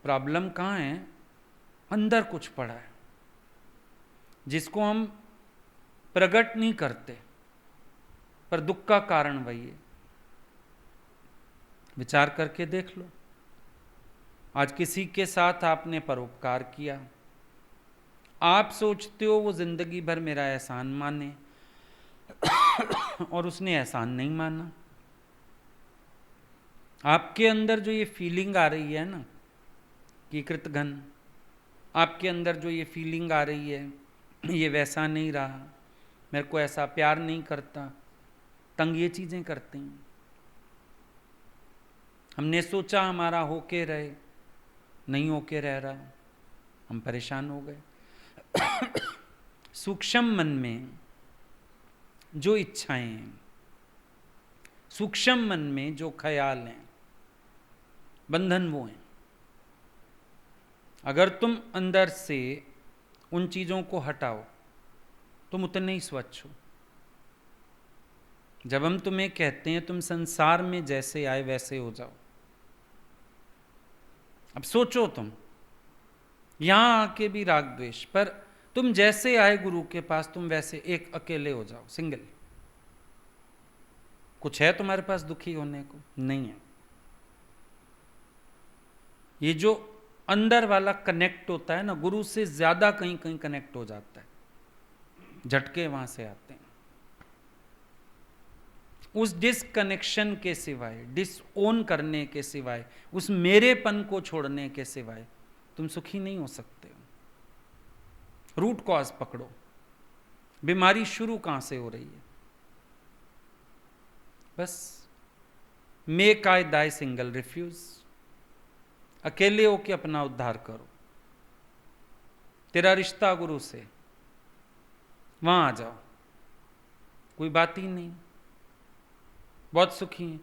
प्रॉब्लम कहाँ है? अंदर कुछ पड़ा है, जिसको हम प्रकट नहीं करते, पर दुख का कारण वही है। विचार करके देख लो। आज किसी के साथ आपने परोपकार किया, आप सोचते हो वो जिंदगी भर मेरा एहसान माने, और उसने एहसान नहीं माना। आपके अंदर जो ये फीलिंग आ रही है ना कि कृतघ्न, आपके अंदर जो ये फीलिंग आ रही है, ये वैसा नहीं रहा, मेरे को ऐसा प्यार नहीं करता, तंग ये चीजें करती हैं। हमने सोचा हमारा होके रहे, नहीं होके रह रहा, हम परेशान हो गए। सूक्ष्म मन में जो इच्छाएं हैं, सूक्ष्म मन में जो ख्याल हैं, बंधन वो हैं। अगर तुम अंदर से उन चीजों को हटाओ, तुम उतने ही स्वच्छ हो। जब हम तुम्हें कहते हैं तुम संसार में जैसे आए वैसे हो जाओ, अब सोचो तुम यहां आके भी राग द्वेष, पर तुम जैसे आए गुरु के पास, तुम वैसे एक अकेले हो जाओ, सिंगल। कुछ है तुम्हारे पास दुखी होने को? नहीं है। ये जो अंदर वाला कनेक्ट होता है ना, गुरु से ज्यादा कहीं कहीं कनेक्ट हो जाता है, झटके वहां से आते हैं। उस डिसकनेक्शन के सिवाय, डिसओन करने के सिवाय, उस मेरेपन को छोड़ने के सिवाय तुम सुखी नहीं हो सकते हो। रूट कॉज पकड़ो, बीमारी शुरू कहां से हो रही है। बस make I Dai single refuse, अकेले होके अपना उद्धार करो। तेरा रिश्ता गुरु से, वहां आ जाओ, कोई बात ही नहीं, बहुत सुखी हैं।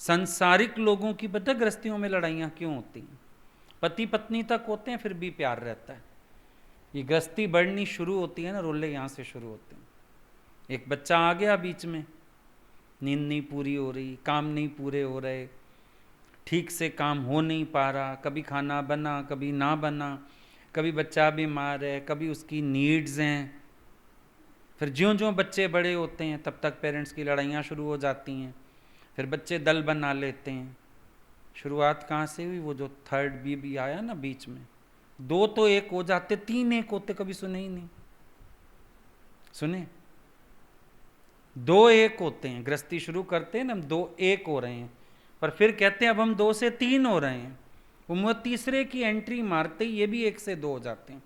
सांसारिक लोगों की पता गृहस्थियों में लड़ाइयां क्यों होती हैं? पति पत्नी तक होते हैं, फिर भी प्यार रहता है। ये गृहस्थी बढ़नी शुरू होती है ना, रोले यहां से शुरू होते हैं। एक बच्चा आ गया बीच में, नींद नहीं पूरी हो रही, काम नहीं पूरे हो रहे, ठीक से काम हो नहीं पा रहा, कभी खाना बना कभी ना बना, कभी बच्चा बीमार है, कभी उसकी नीड्स हैं। फिर ज्यों ज्यों बच्चे बड़े होते हैं तब तक पेरेंट्स की लड़ाइयाँ शुरू हो जाती हैं। फिर बच्चे दल बना लेते हैं। शुरुआत कहाँ से हुई? वो जो थर्ड बीबी आया ना बीच में, दो तो एक हो जाते, तीन एक होते, कभी सुने ही नहीं। सुने, दो एक होते हैं, गृहस्थी शुरू करते हैं ना, हम दो एक हो रहे हैं, पर फिर कहते हैं अब हम दो से तीन हो रहे हैं। वो तीसरे की एंट्री मारते ही ये भी एक से दो हो जाते हैं।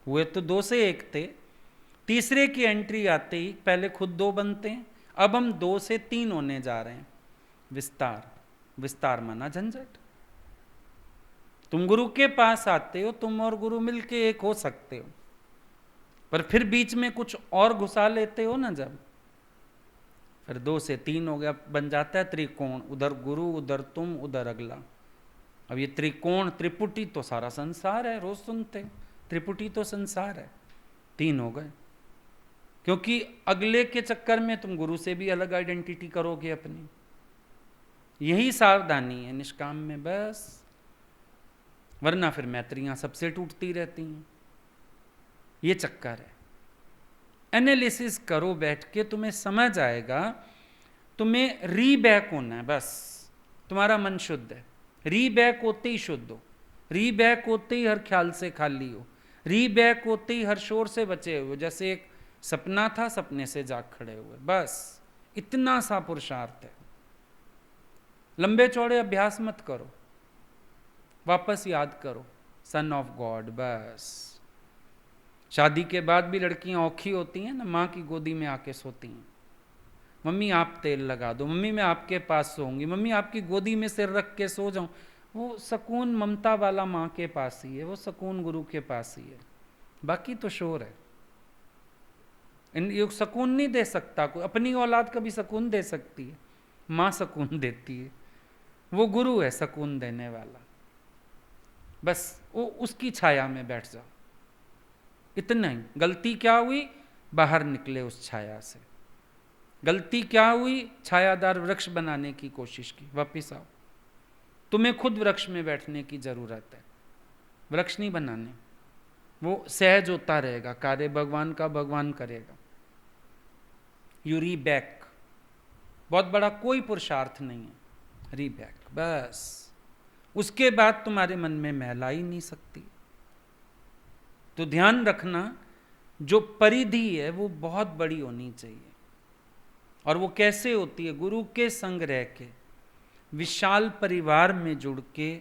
हुए तो दो से एक थे, तीसरे की एंट्री आते ही पहले खुद दो बनते हैं, अब हम दो से तीन होने जा रहे हैं। विस्तार, विस्तार माना झंझट। तुम गुरु के पास आते हो, तुम और गुरु मिलके एक हो सकते हो, पर फिर बीच में कुछ और घुसा लेते हो ना, जब फिर दो से तीन हो गया, बन जाता है त्रिकोण, उधर गुरु, उधर तुम, उधर अगला। अब ये त्रिकोण, त्रिपुटी तो सारा संसार है, रोज सुनते, त्रिपुटी तो संसार है, तीन हो गए। क्योंकि अगले के चक्कर में तुम गुरु से भी अलग आइडेंटिटी करोगे अपनी। यही सावधानी है निष्काम में बस, वरना फिर मैत्रियां सबसे टूटती रहती हैं। ये चक्कर है। एनालिसिस करो बैठ के, तुम्हें समझ आएगा। तुम्हें रीबैक होना है बस, तुम्हारा मन शुद्ध है, रीबैक होते ही शुद्ध हो, रीबैक होते ही हर ख्याल से खाली हो, रीबैक होते ही हर शोर से बचे हुए, जैसे एक सपना था, सपने से जाग खड़े हुए, बस इतना सा पुरुषार्थ है। लंबे चौड़े अभ्यास मत करो, वापस याद करो सन ऑफ गॉड बस। शादी के बाद भी लड़कियां औखी होती हैं ना, माँ की गोदी में आके सोती हैं, मम्मी आप तेल लगा दो, मम्मी मैं आपके पास सोऊंगी, मम्मी आपकी गोदी में सिर रख के सो जाऊं। वो सुकून ममता वाला माँ के पास ही है, वो सुकून गुरु के पास ही है, बाकी तो शोर है। ये सुकून नहीं दे सकता कोई, अपनी औलाद कभी सुकून दे सकती है, माँ सुकून देती है, वो गुरु है सुकून देने वाला। बस वो उसकी छाया में बैठ जाओ, इतना ही। गलती क्या हुई, बाहर निकले उस छाया से। गलती क्या हुई, छायादार वृक्ष बनाने की कोशिश की, वापिस आओ। तुम्हें खुद वृक्ष में बैठने की जरूरत है, वृक्ष नहीं बनाने। वो सहज होता रहेगा, कार्य भगवान का भगवान करेगा। यू री बैक, बहुत बड़ा कोई पुरुषार्थ नहीं है, री बैक बस। उसके बाद तुम्हारे मन में मैल आ ही नहीं सकती। तो ध्यान रखना, जो परिधि है वो बहुत बड़ी होनी चाहिए। और वो कैसे होती है, गुरु के संग रह के, विशाल परिवार में जुड़ के,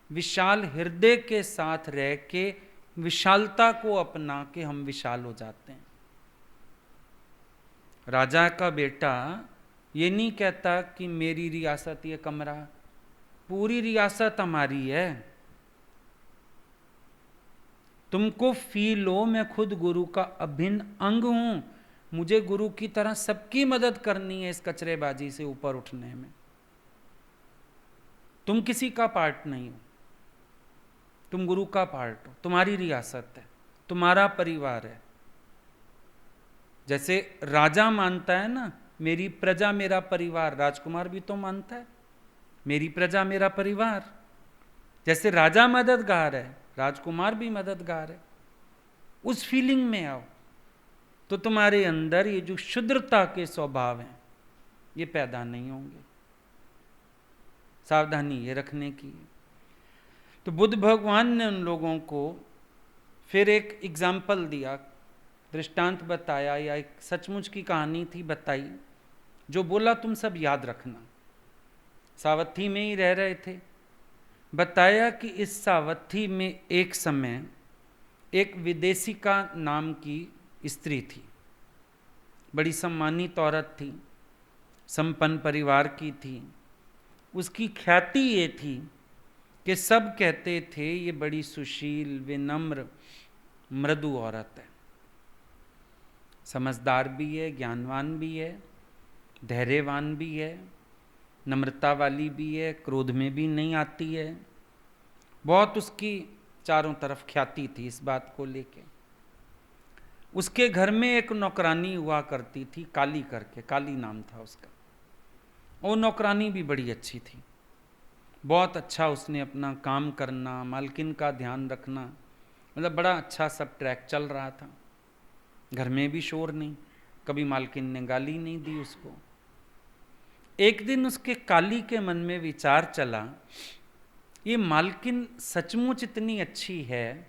विशाल हृदय के साथ रह के, विशालता को अपना के हम विशाल हो जाते हैं। राजा का बेटा ये नहीं कहता कि मेरी रियासत ये कमरा, पूरी रियासत हमारी है। तुमको फील हो मैं खुद गुरु का अभिन्न अंग हूं, मुझे गुरु की तरह सबकी मदद करनी है इस कचरेबाजी से ऊपर उठने में। तुम किसी का पार्ट नहीं हो, तुम गुरु का पार्ट हो, तुम्हारी रियासत है, तुम्हारा परिवार है। जैसे राजा मानता है ना, मेरी प्रजा मेरा परिवार, राजकुमार भी तो मानता है मेरी प्रजा मेरा परिवार। जैसे राजा मददगार है, राजकुमार भी मददगार है। उस फीलिंग में आओ तो तुम्हारे अंदर ये जो शुद्रता के स्वभाव हैं ये पैदा नहीं होंगे। सावधानी ये रखने की। तो बुद्ध भगवान ने उन लोगों को फिर एक एग्जाम्पल दिया, दृष्टांत बताया, या एक सचमुच की कहानी थी बताई, जो बोला तुम सब याद रखना। सावत्थी में ही रह रहे थे, बताया कि इस सावत्थी में एक समय एक विदेशिका नाम की स्त्री थी, बड़ी सम्मानित औरत थी, संपन्न परिवार की थी। उसकी ख्याति ये थी कि सब कहते थे ये बड़ी सुशील, विनम्र, मृदु औरत है, समझदार भी है, ज्ञानवान भी है, धैर्यवान भी है, नम्रता वाली भी है, क्रोध में भी नहीं आती है। बहुत उसकी चारों तरफ ख्याति थी इस बात को लेके। उसके घर में एक नौकरानी हुआ करती थी, काली करके, काली नाम था उसका। वो नौकरानी भी बड़ी अच्छी थी, बहुत अच्छा उसने अपना काम करना, मालकिन का ध्यान रखना, मतलब बड़ा अच्छा सब ट्रैक चल रहा था। घर में भी शोर नहीं, कभी मालकिन ने गाली नहीं दी उसको। एक दिन उसके काली के मन में विचार चला ये मालकिन सचमुच इतनी अच्छी है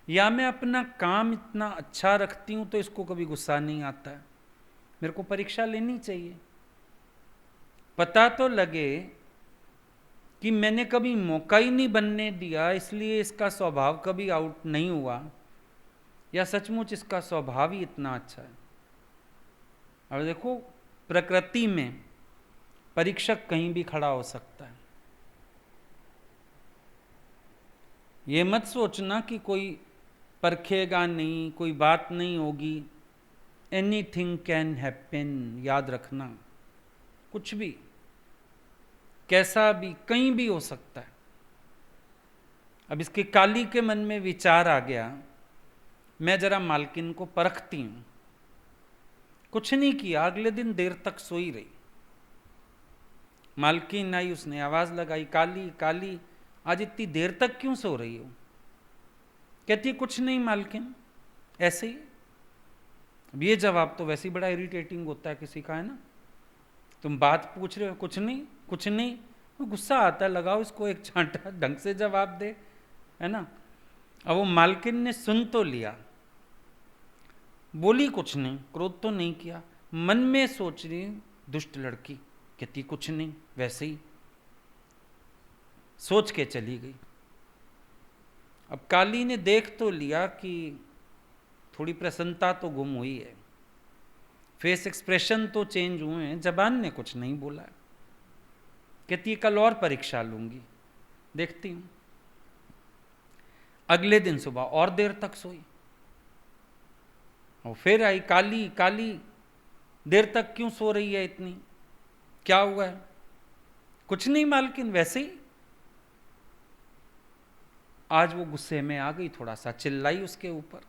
या मैं अपना काम इतना अच्छा रखती हूं तो इसको कभी गुस्सा नहीं आता है? मेरे को परीक्षा लेनी चाहिए, पता तो लगे कि मैंने कभी मौका ही नहीं बनने दिया इसलिए इसका स्वभाव कभी आउट नहीं हुआ, या सचमुच इसका स्वभाव ही इतना अच्छा है। और देखो, प्रकृति में परीक्षक कहीं भी खड़ा हो सकता है। ये मत सोचना कि कोई परखेगा नहीं, कोई बात नहीं होगी। एनीथिंग कैन हैपन, याद रखना, कुछ भी, कैसा भी, कहीं भी हो सकता है। अब इसके काली के मन में विचार आ गया, मैं जरा मालकिन को परखती हूं। कुछ नहीं किया, अगले दिन देर तक सोई रही। मालकिन आई, उसने आवाज लगाई, काली काली आज इतनी देर तक क्यों सो रही हो? कहती कुछ नहीं मालकिन, ऐसे ही। अब ये जवाब तो वैसे ही बड़ा इरिटेटिंग होता है किसी का, है ना। तुम बात पूछ रहे हो, कुछ नहीं कुछ नहीं, वो गुस्सा आता है, लगाओ इसको एक चांटा, ढंग से जवाब दे, है ना। अब वो मालकिन ने सुन तो लिया, बोली कुछ नहीं, क्रोध तो नहीं किया, मन में सोच रही दुष्ट लड़की, कहती कुछ नहीं, वैसे ही, सोच के चली गई। अब काली ने देख तो लिया कि थोड़ी प्रसन्नता तो गुम हुई है, फेस एक्सप्रेशन तो चेंज हुए हैं, जबान ने कुछ नहीं बोला। कहती कल और परीक्षा लूंगी, देखती हूं। अगले दिन सुबह और देर तक सोई, और फिर आई, काली काली देर तक क्यों सो रही है इतनी, क्या हुआ है? कुछ नहीं मालकिन, वैसे ही। आज वो गुस्से में आ गई, थोड़ा सा चिल्लाई उसके ऊपर।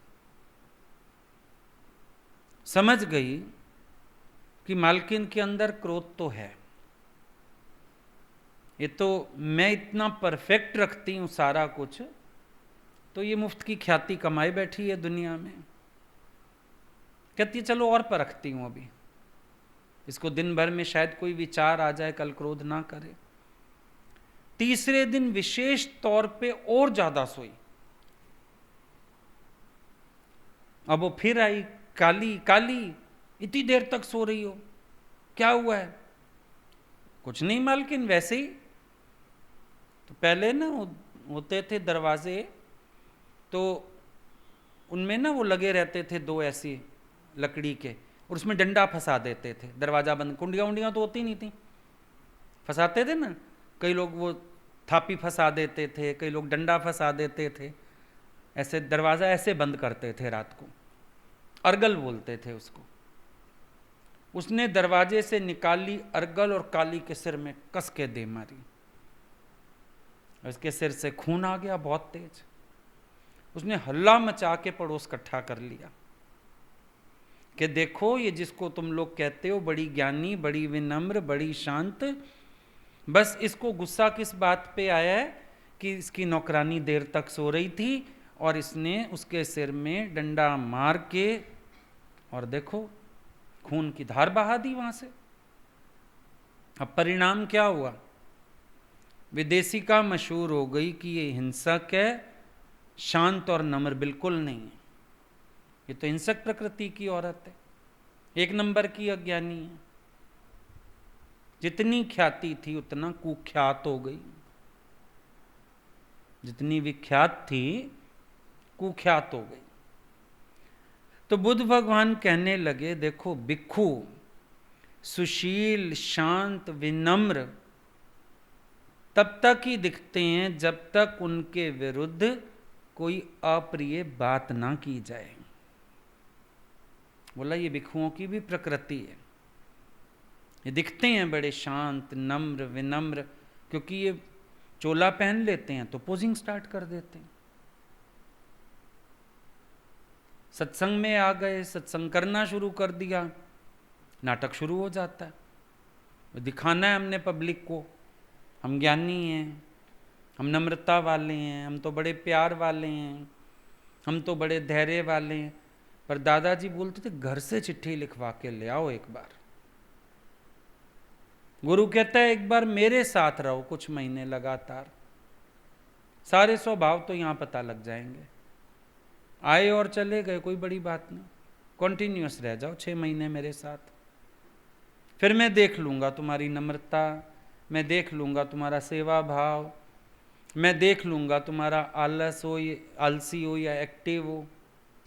समझ गई कि मालकिन के अंदर क्रोध तो है, ये तो मैं इतना परफेक्ट रखती हूं सारा कुछ, तो ये मुफ्त की ख्याति कमाए बैठी है दुनिया में। कहती है चलो और परखती हूं, अभी इसको दिन भर में शायद कोई विचार आ जाए, कल क्रोध ना करे। तीसरे दिन विशेष तौर पे और ज्यादा सोई। अब वो फिर आई, काली काली इतनी देर तक सो रही हो, क्या हुआ है? कुछ नहीं मालकिन, वैसे ही। तो पहले ना होते थे दरवाजे, तो उनमें ना वो लगे रहते थे दो ऐसी लकड़ी के, और उसमें डंडा फंसा देते थे, दरवाजा बंद। कुंडियां उंडियां तो होती नहीं थी, फंसाते थे ना। कई लोग वो थापी फंसा देते थे, कई लोग डंडा फंसा देते थे, ऐसे दरवाजा ऐसे बंद करते थे रात को, अर्गल बोलते थे उसको। उसने दरवाजे से निकाली अर्गल और काली के सिर में कस के दे मारी। उसके सिर से खून आ गया बहुत तेज। उसने हल्ला मचा के पड़ोस इकट्ठा कर लिया कि देखो, ये जिसको तुम लोग कहते हो बड़ी ज्ञानी, बड़ी विनम्र, बड़ी शांत, बस इसको गुस्सा किस बात पे आया है कि इसकी नौकरानी देर तक सो रही थी और इसने उसके सिर में डंडा मार के, और देखो खून की धार बहा दी वहां से। अब परिणाम क्या हुआ? विदेशिका मशहूर हो गई कि ये हिंसक है, शांत और नम्र बिल्कुल नहीं है, ये तो हिंसक प्रकृति की औरत है, एक नंबर की अज्ञानी है। जितनी ख्याति थी उतना कुख्यात हो गई, जितनी विख्यात थी कुख्यात हो गई। तो बुद्ध भगवान कहने लगे देखो, भिक्षु सुशील, शांत, विनम्र तब तक ही दिखते हैं जब तक उनके विरुद्ध कोई अप्रिय बात ना की जाए। बोला ये भिक्षुओं की भी प्रकृति है, ये दिखते हैं बड़े शांत, नम्र, विनम्र, क्योंकि ये चोला पहन लेते हैं तो पोजिंग स्टार्ट कर देते हैं। सत्संग में आ गए, सत्संग करना शुरू कर दिया, नाटक शुरू हो जाता है। दिखाना है हमने पब्लिक को, हम ज्ञानी हैं, हम नम्रता वाले हैं, हम तो बड़े प्यार वाले हैं, हम तो बड़े धैर्य वाले हैं। पर दादाजी बोलते थे घर से चिट्ठी लिखवा के ले आओ एक बार। गुरु कहता है एक बार मेरे साथ रहो कुछ महीने लगातार, सारे स्वभाव तो यहाँ पता लग जाएंगे। आए और चले गए, कोई बड़ी बात नहीं। कॉन्टिन्यूअस रह जाओ 6 महीने मेरे साथ, फिर मैं देख लूँगा तुम्हारी नम्रता, मैं देख लूँगा तुम्हारा सेवा भाव, मैं देख लूँगा तुम्हारा आलस हो या आलसी हो या एक्टिव हो,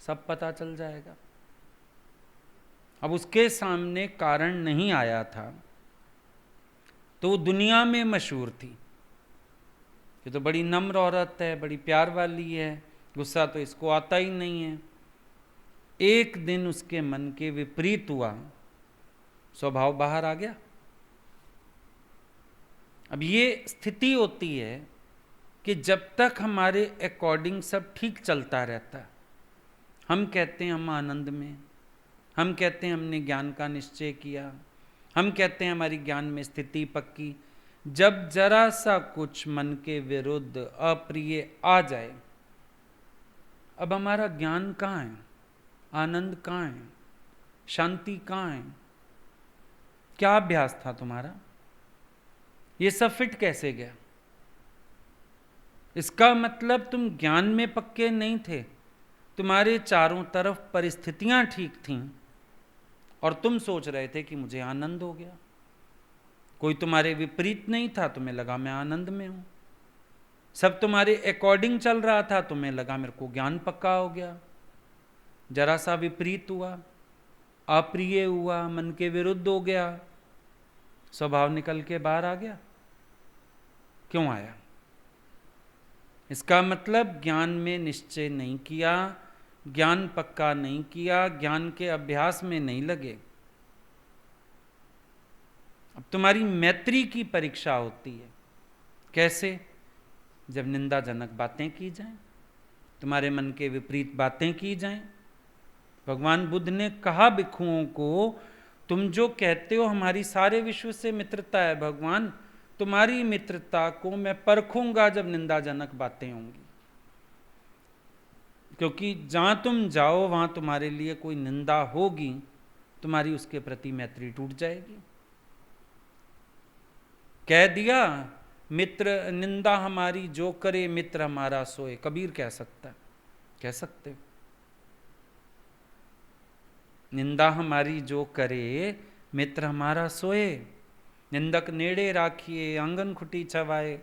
सब पता चल जाएगा। अब उसके सामने कारण नहीं आया था तो वो दुनिया में मशहूर थी, ये तो बड़ी नम्र औरत है, बड़ी प्यार वाली है, गुस्सा तो इसको आता ही नहीं है। एक दिन उसके मन के विपरीत हुआ, स्वभाव बाहर आ गया। अब ये स्थिति होती है कि जब तक हमारे अकॉर्डिंग सब ठीक चलता रहता है, हम कहते हैं हम आनंद में, हम कहते हैं हमने ज्ञान का निश्चय किया, हम कहते हैं हमारी ज्ञान में स्थिति पक्की, जब जरा सा कुछ मन के विरुद्ध अप्रिय आ जाए, अब हमारा ज्ञान कहाँ है, आनंद कहाँ है, शांति कहाँ है? क्या अभ्यास था तुम्हारा? ये सब फिट कैसे गया? इसका मतलब तुम ज्ञान में पक्के नहीं थे, तुम्हारे चारों तरफ परिस्थितियां ठीक थीं और तुम सोच रहे थे कि मुझे आनंद हो गया। कोई तुम्हारे विपरीत नहीं था, तुम्हें लगा मैं आनंद में हूं। सब तुम्हारे अकॉर्डिंग चल रहा था, तुम्हें लगा मेरे को ज्ञान पक्का हो गया। जरा सा विपरीत हुआ, अप्रिय हुआ, मन के विरुद्ध हो गया, स्वभाव निकल के बाहर आ गया। क्यों आया? इसका मतलब ज्ञान में निश्चय नहीं किया, ज्ञान पक्का नहीं किया, ज्ञान के अभ्यास में नहीं लगे। अब तुम्हारी मैत्री की परीक्षा होती है। कैसे? जब निंदाजनक बातें की जाएं, तुम्हारे मन के विपरीत बातें की जाएं। भगवान बुद्ध ने कहा भिक्षुओं को, तुम जो कहते हो हमारी सारे विश्व से मित्रता है, भगवान तुम्हारी मित्रता को मैं परखूंगा जब निंदाजनक बातें होंगी, क्योंकि जहां तुम जाओ वहां तुम्हारे लिए कोई निंदा होगी, तुम्हारी उसके प्रति मैत्री टूट जाएगी। कह दिया मित्र निंदा हमारी जो करे, मित्र हमारा सोए, कबीर कह सकता है, कह सकते हो। निंदा हमारी जो करे, मित्र हमारा सोए, निंदक नेड़े राखिए, आंगन खुटी छवाए।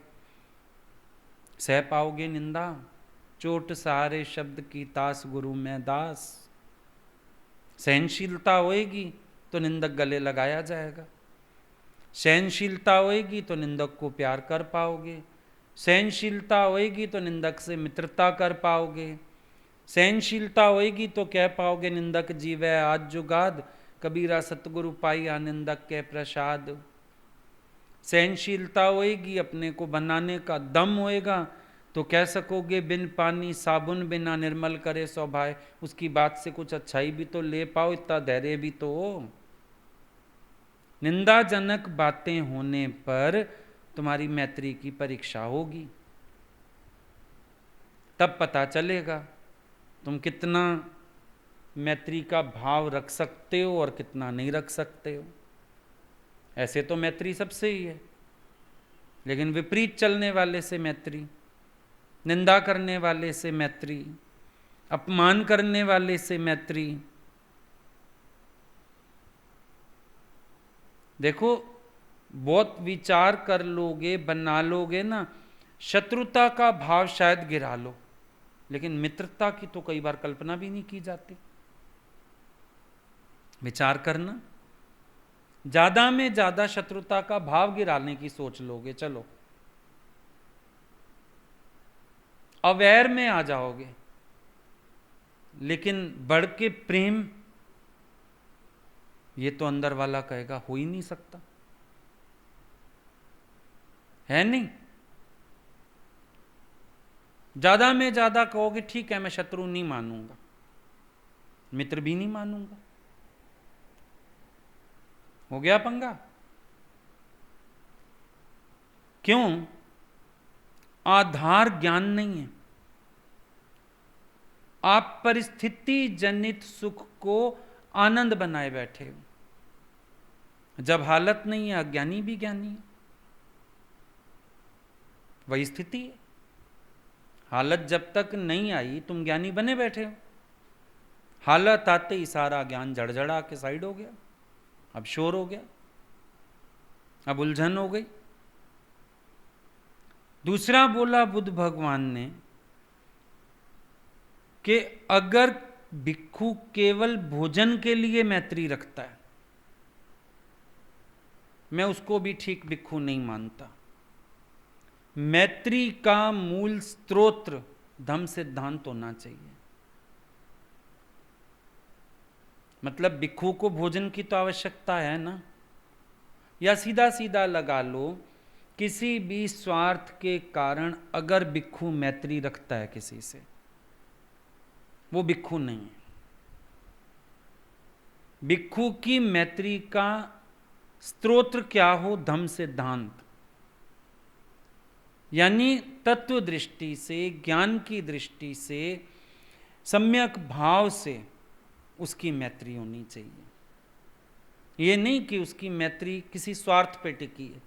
सह पाओगे निंदा, चोट सहारे शब्द की तास, गुरु में दास। सहनशीलता होएगी तो निंदक गले लगाया जाएगा, सहनशीलता होएगी तो निंदक को प्यार कर पाओगे, सहनशीलता होएगी तो निंदक से मित्रता कर पाओगे, सहनशीलता होएगी तो कह पाओगे निंदक जीवै आज जुगाद, कबीरा सतगुरु पाई निंदक के प्रसाद। सहनशीलता होएगी, अपने को बनाने का दम होएगा तो कह सकोगे बिन पानी साबुन बिना निर्मल करे स्वभाव, उसकी बात से कुछ अच्छाई भी तो ले पाओ, इतना धैर्य भी तो हो। निंदाजनक बातें होने पर तुम्हारी मैत्री की परीक्षा होगी, तब पता चलेगा तुम कितना मैत्री का भाव रख सकते हो और कितना नहीं रख सकते हो। ऐसे तो मैत्री सबसे ही है, लेकिन विपरीत चलने वाले से मैत्री, निंदा करने वाले से मैत्री, अपमान करने वाले से मैत्री। देखो बहुत विचार कर लोगे, बना लोगे ना, शत्रुता का भाव शायद गिरा लो, लेकिन मित्रता की तो कई बार कल्पना भी नहीं की जाती। विचार करना, ज्यादा में ज्यादा शत्रुता का भाव गिराने की सोच लोगे, चलो अवैर में आ जाओगे, लेकिन बढ़ के प्रेम, ये तो अंदर वाला कहेगा हो ही नहीं सकता, है नहीं। ज्यादा में ज्यादा कहोगे ठीक है मैं शत्रु नहीं मानूंगा, मित्र भी नहीं मानूंगा, हो गया पंगा। क्यों? आधार ज्ञान नहीं है। आप परिस्थिति जनित सुख को आनंद बनाए बैठे हो। जब हालत नहीं है, अज्ञानी भी ज्ञानी है, वही स्थिति है। हालत जब तक नहीं आई तुम ज्ञानी बने बैठे हो। हालत आते ही सारा ज्ञान जड़जड़ा के साइड हो गया, अब शोर हो गया, अब उलझन हो गई। दूसरा बोला बुद्ध भगवान ने कि अगर भिक्षु केवल भोजन के लिए मैत्री रखता है, मैं उसको भी ठीक भिक्षु नहीं मानता। मैत्री का मूल स्त्रोत्र धम्म सिद्धांत होना चाहिए। मतलब भिक्षु को भोजन की तो आवश्यकता है ना, या सीधा सीधा लगा लो, किसी भी स्वार्थ के कारण अगर भिक्षु मैत्री रखता है किसी से, वो भिक्षु नहीं है। भिक्षु की मैत्री का स्त्रोत्र क्या हो? धम्म सिद्धांत, यानी तत्व दृष्टि से, ज्ञान की दृष्टि से, सम्यक भाव से उसकी मैत्री होनी चाहिए। ये नहीं कि उसकी मैत्री किसी स्वार्थ पे टिकी है,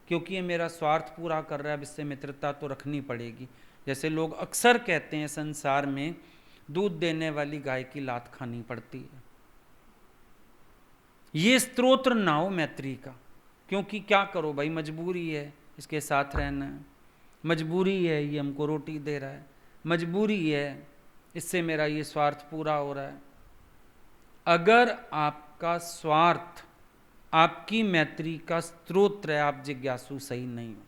क्योंकि ये मेरा स्वार्थ पूरा कर रहा है, अब इससे मित्रता तो रखनी पड़ेगी। जैसे लोग अक्सर कहते हैं संसार में दूध देने वाली गाय की लात खानी पड़ती है। ये स्तोत्र ना हो मैत्री का, क्योंकि क्या करो भाई, मजबूरी है इसके साथ रहना है, मजबूरी है ये हमको रोटी दे रहा है, मजबूरी है इससे मेरा ये स्वार्थ पूरा हो रहा है। अगर आपका स्वार्थ आपकी मैत्री का स्त्रोत्र है, आप जिज्ञासु सही नहीं हो,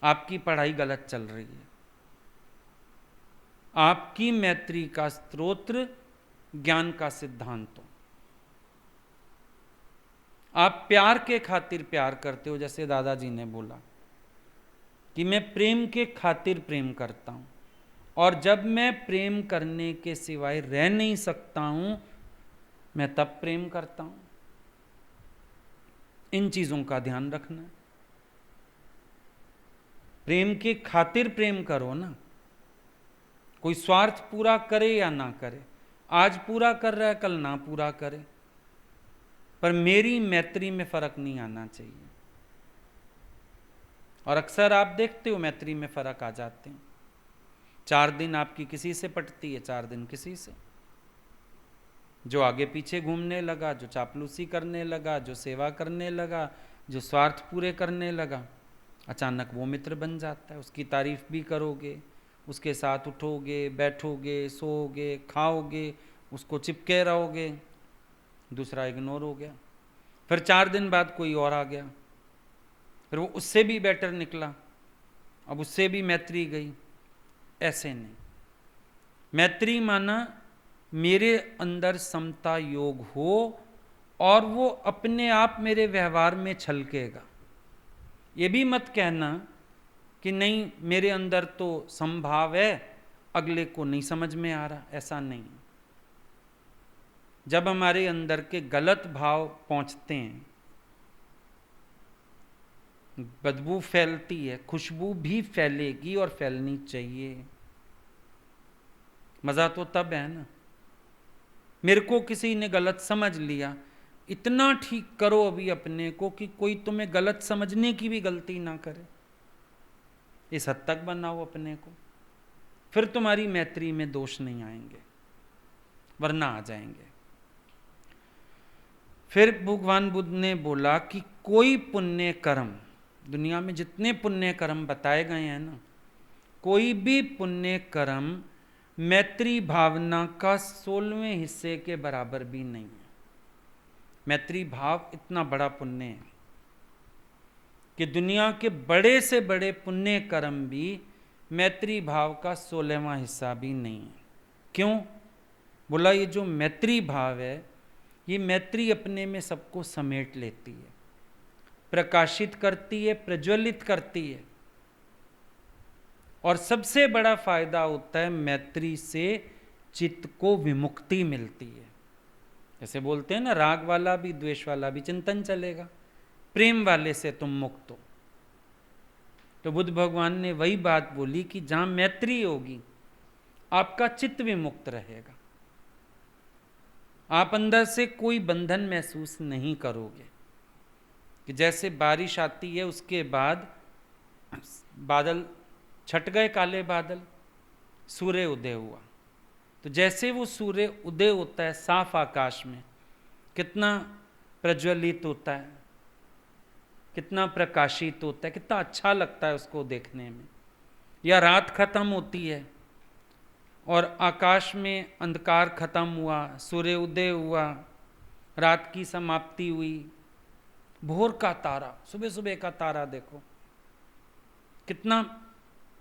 आपकी पढ़ाई गलत चल रही है। आपकी मैत्री का स्त्रोत्र ज्ञान का सिद्धांत हो। आप प्यार के खातिर प्यार करते हो, जैसे दादाजी ने बोला कि मैं प्रेम के खातिर प्रेम करता हूं, और जब मैं प्रेम करने के सिवाय रह नहीं सकता हूं, मैं तब प्रेम करता हूं। इन चीजों का ध्यान रखना। प्रेम के खातिर प्रेम करो ना, कोई स्वार्थ पूरा करे या ना करे, आज पूरा कर रहा है कल ना पूरा करे, पर मेरी मैत्री में फर्क नहीं आना चाहिए। और अक्सर आप देखते हो मैत्री में फर्क आ जाते हैं। 4 दिन आपकी किसी से पटती है, 4 दिन किसी से। जो आगे पीछे घूमने लगा, जो चापलूसी करने लगा, जो सेवा करने लगा, जो स्वार्थ पूरे करने लगा, अचानक वो मित्र बन जाता है। उसकी तारीफ भी करोगे, उसके साथ उठोगे, बैठोगे, सोओगे, खाओगे, उसको चिपके रहोगे, दूसरा इग्नोर हो गया। फिर 4 दिन बाद कोई और आ गया, फिर वो उससे भी बेटर निकला, अब उससे भी मैत्री गई। ऐसे नहीं। मैत्री माना मेरे अंदर समता योग हो और वो अपने आप मेरे व्यवहार में छलकेगा। ये भी मत कहना कि नहीं मेरे अंदर तो संभाव है, अगले को नहीं समझ में आ रहा, ऐसा नहीं। जब हमारे अंदर के गलत भाव पहुंचते हैं, बदबू फैलती है, खुशबू भी फैलेगी और फैलनी चाहिए। मजा तो तब है ना, मेरे को किसी ने गलत समझ लिया, इतना ठीक करो अभी अपने को कि कोई तुम्हें गलत समझने की भी गलती ना करे। इस हद तक बनाओ अपने को, फिर तुम्हारी मैत्री में दोष नहीं आएंगे, वरना आ जाएंगे। फिर भगवान बुद्ध ने बोला कि कोई पुण्य कर्म, दुनिया में जितने पुण्य कर्म बताए गए हैं ना, कोई भी पुण्य कर्म मैत्री भावना का 16वें हिस्से के बराबर भी नहीं है। मैत्री भाव इतना बड़ा पुण्य है कि दुनिया के बड़े से बड़े पुण्य कर्म भी मैत्री भाव का 16वां हिस्सा भी नहीं है। क्यों? बोला ये जो मैत्री भाव है, ये मैत्री अपने में सबको समेट लेती है, प्रकाशित करती है, प्रज्वलित करती है। और सबसे बड़ा फायदा होता है मैत्री से चित्त को विमुक्ति मिलती है। जैसे बोलते हैं ना, राग वाला भी द्वेष वाला भी चिंतन चलेगा, प्रेम वाले से तुम मुक्त हो। तो बुद्ध भगवान ने वही बात बोली कि जहां मैत्री होगी आपका चित्त विमुक्त रहेगा, आप अंदर से कोई बंधन महसूस नहीं करोगे। कि जैसे बारिश आती है उसके बाद बादल छट गए काले बादल, सूर्य उदय हुआ। तो जैसे वो सूर्य उदय होता है साफ आकाश में, कितना प्रज्वलित होता है, कितना प्रकाशित होता है, कितना अच्छा लगता है उसको देखने में। या रात खत्म होती है और आकाश में अंधकार खत्म हुआ, सूर्य उदय हुआ, रात की समाप्ति हुई, भोर का तारा, सुबह सुबह का तारा देखो कितना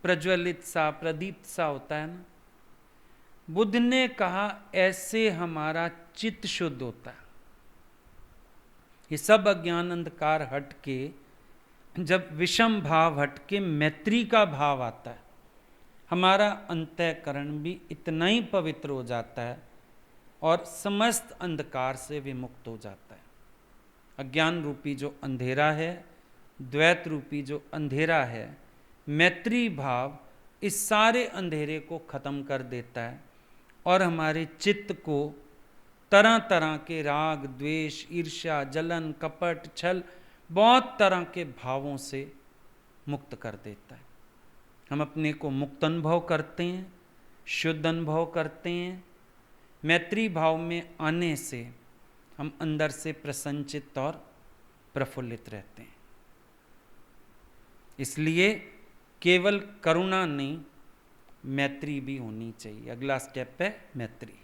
प्रज्वलित सा, प्रदीप्त सा होता है ना। बुद्ध ने कहा ऐसे हमारा चित्त शुद्ध होता है। ये सब अज्ञान अंधकार हट के, जब विषम भाव हट के मैत्री का भाव आता है, हमारा अंतःकरण भी इतना ही पवित्र हो जाता है और समस्त अंधकार से विमुक्त हो जाता है। अज्ञान रूपी जो अंधेरा है, द्वैत रूपी जो अंधेरा है, मैत्री भाव इस सारे अंधेरे को खत्म कर देता है और हमारे चित्त को तरह तरह के राग, द्वेष, ईर्ष्या, जलन, कपट, छल, बहुत तरह के भावों से मुक्त कर देता है। हम अपने को मुक्त अनुभव करते हैं, शुद्ध अनुभव करते हैं। मैत्री भाव में आने से हम अंदर से प्रसन्नचित्त और प्रफुल्लित रहते हैं। इसलिए केवल करुणा नहीं, मैत्री भी होनी चाहिए। अगला स्टेप है मैत्री।